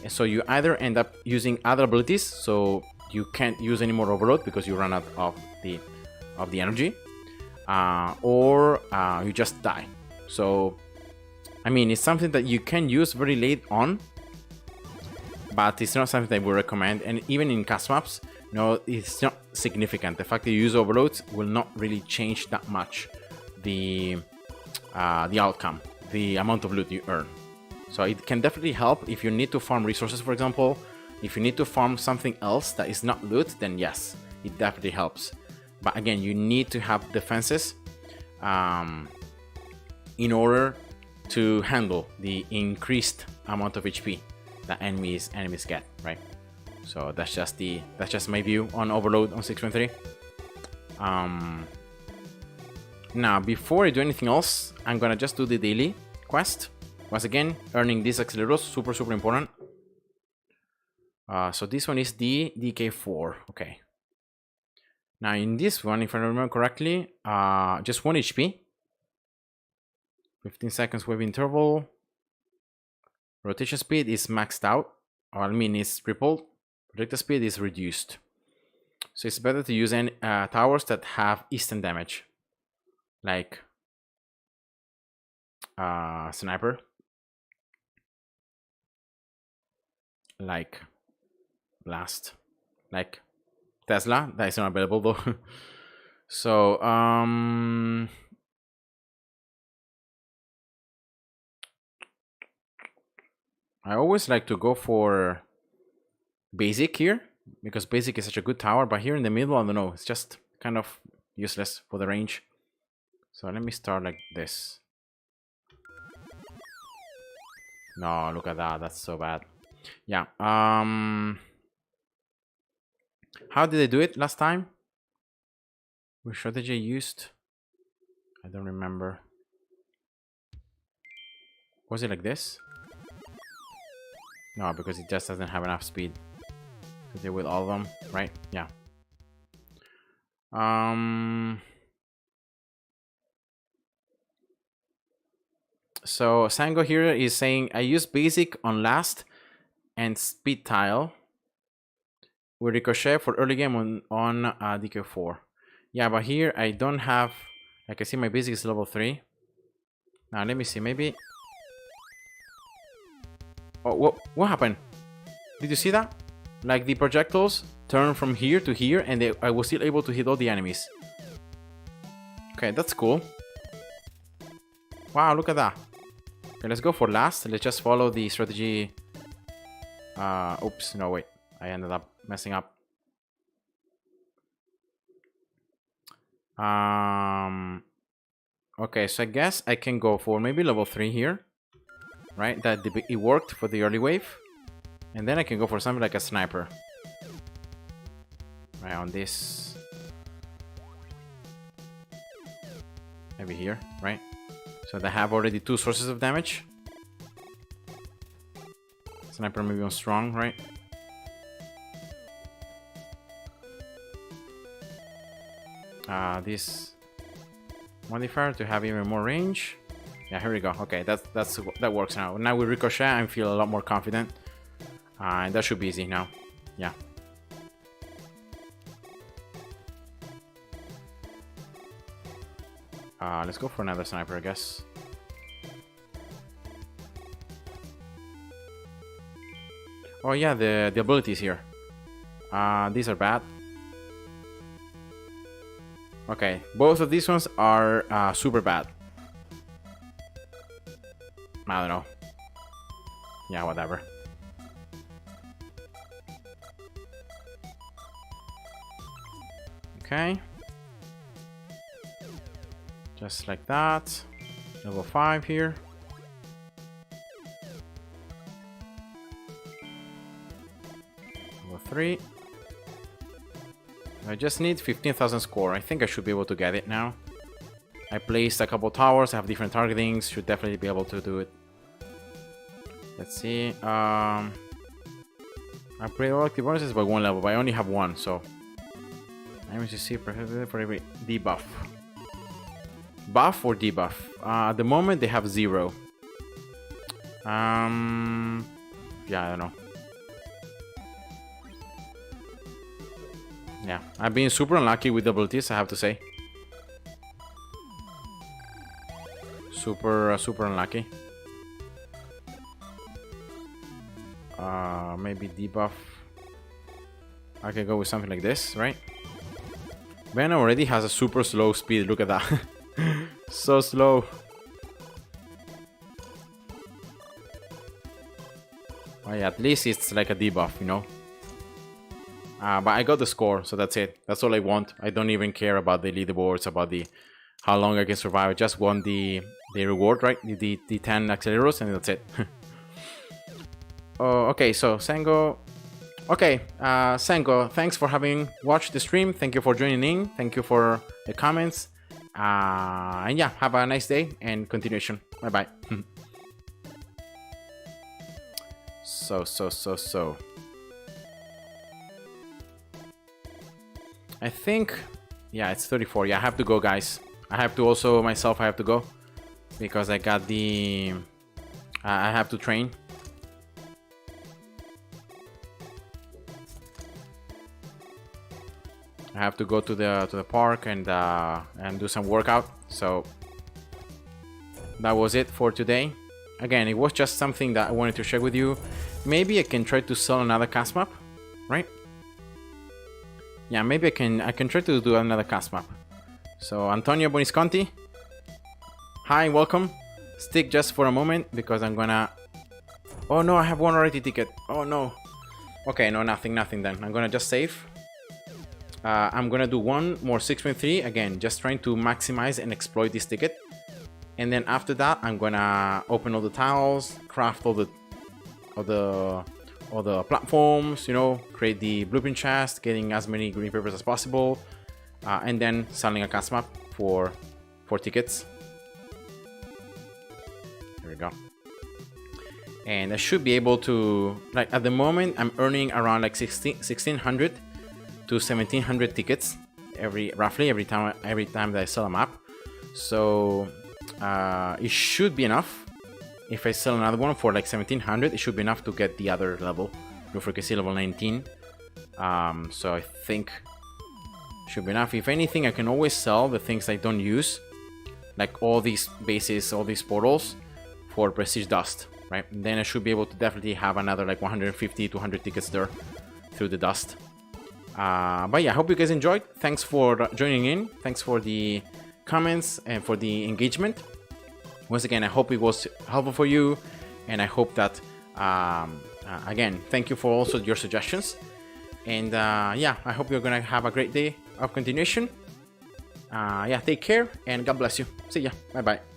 So you either end up using other abilities, so you can't use any more overload because you run out of the energy, or you just die. So I mean, it's something that you can use very late on, but it's not something that we recommend. And even in cast maps, no, it's not significant. The fact that you use overloads will not really change that much the outcome, the amount of loot you earn. So it can definitely help if you need to farm resources, for example. If you need to farm something else that is not loot, then yes, it definitely helps. But again, you need to have defenses in order to handle the increased amount of HP that enemies get, right? So that's just my view on overload on 6.3. Now, before I do anything else, I'm gonna just do the daily quest. Once again, earning these acceleros, super important. So this one is the DK4. Okay. Now in this one, if I remember correctly, just 1 HP. 15 seconds wave interval. Rotation speed is maxed out. Or, I mean, it's tripled. Projectile speed is reduced. So it's better to use any towers that have instant damage. Like Sniper. Like Blast. Like Tesla. That is not available though. So, I always like to go for basic here, because basic is such a good tower, but here in the middle, I don't know, it's just kind of useless for the range. So let me start like this. No, look at that, that's so bad. Yeah, how did I do it last time? Which strategy I used? I don't remember. Was it like this? No, because it just doesn't have enough speed to deal with all of them, right? Yeah. So Sango here is saying I use basic on last and speed tile with ricochet for early game on DK4. Yeah, but here I don't have, like I see my basic is level 3. Now let me see, maybe. Oh, what happened? Did you see that? Like the projectiles turn from here to here, and I was still able to hit all the enemies. Okay, that's cool. Wow, look at that. Okay, let's go for last. Let's just follow the strategy. Oops, no, wait. I ended up messing up. Okay, so I guess I can go for maybe level 3 here. Right, it worked for the early wave. And then I can go for something like a sniper. Right, on this. Maybe here, right? So they have already 2 sources of damage. Sniper maybe on strong, right? This modifier to have even more range. Yeah, here we go. Okay, that works now. Now with ricochet, I feel a lot more confident. And that should be easy now. Yeah. Let's go for another sniper, I guess. Oh yeah, the abilities here. These are bad. Okay, both of these ones are super bad. I don't know. Yeah, whatever. Okay. Just like that. Level 5 here. Level 3. I just need 15,000 score. I think I should be able to get it now. I placed a couple towers. I have different targetings. Should definitely be able to do it. Let's see. I play all active bonuses by 1 level, but I only have 1, so let me just see for every debuff. Buff or debuff? At the moment they have 0. Yeah, I don't know. Yeah, I've been super unlucky with abilities, I have to say. Super unlucky. Maybe debuff. I can go with something like this, right? Ben already has a super slow speed. Look at that. So slow. Oh, yeah, at least it's like a debuff, you know. But I got the score, so that's it. That's all I want. I don't even care about the leaderboards, about the how long I can survive. I just want the reward, right? The 10 acceleros, and that's it. Oh, okay, so Sango. Okay, Sango, thanks for having watched the stream. Thank you for joining in. Thank you for the comments. And yeah, have a nice day and continuation. Bye bye. So. I think, yeah, it's 34. Yeah, I have to go, guys. I have to also, myself, I have to go. Because I got the... I have to train. I have to go to the park and do some workout. So that was it for today. Again, it was just something that I wanted to share with you. Maybe I can try to sell another cast map, right? Yeah, maybe I can try to do another cast map. So Antonio Bonisconti, hi, welcome. Stick just for a moment because I'm gonna... Oh no, I have one already ticket. Oh no. Okay, no, nothing then. I'm gonna just save. I'm gonna do one more 6.3 again, just trying to maximize and exploit this ticket. And then after that, I'm gonna open all the tiles, craft all the platforms, you know, create the blueprint chest, getting as many green papers as possible, and then selling a cast map for tickets. There we go. And I should be able to, like, at the moment, I'm earning around like 1600 to 1700 tickets roughly every time that I sell a map. So it should be enough. If I sell another one for like 1700, it should be enough to get the other level, Rufricasi level 19. So I think it should be enough. If anything, I can always sell the things I don't use, like all these bases, all these portals, for prestige dust, right? And then I should be able to definitely have another like 150 to 100 tickets there through the dust. But yeah, I hope you guys enjoyed. Thanks for joining in. Thanks for the comments and for the engagement. Once again, I hope it was helpful for you, and I hope that again, thank you for also your suggestions. And yeah, I hope you're gonna have a great day of continuation. Yeah, take care and God bless you. See ya. Bye bye.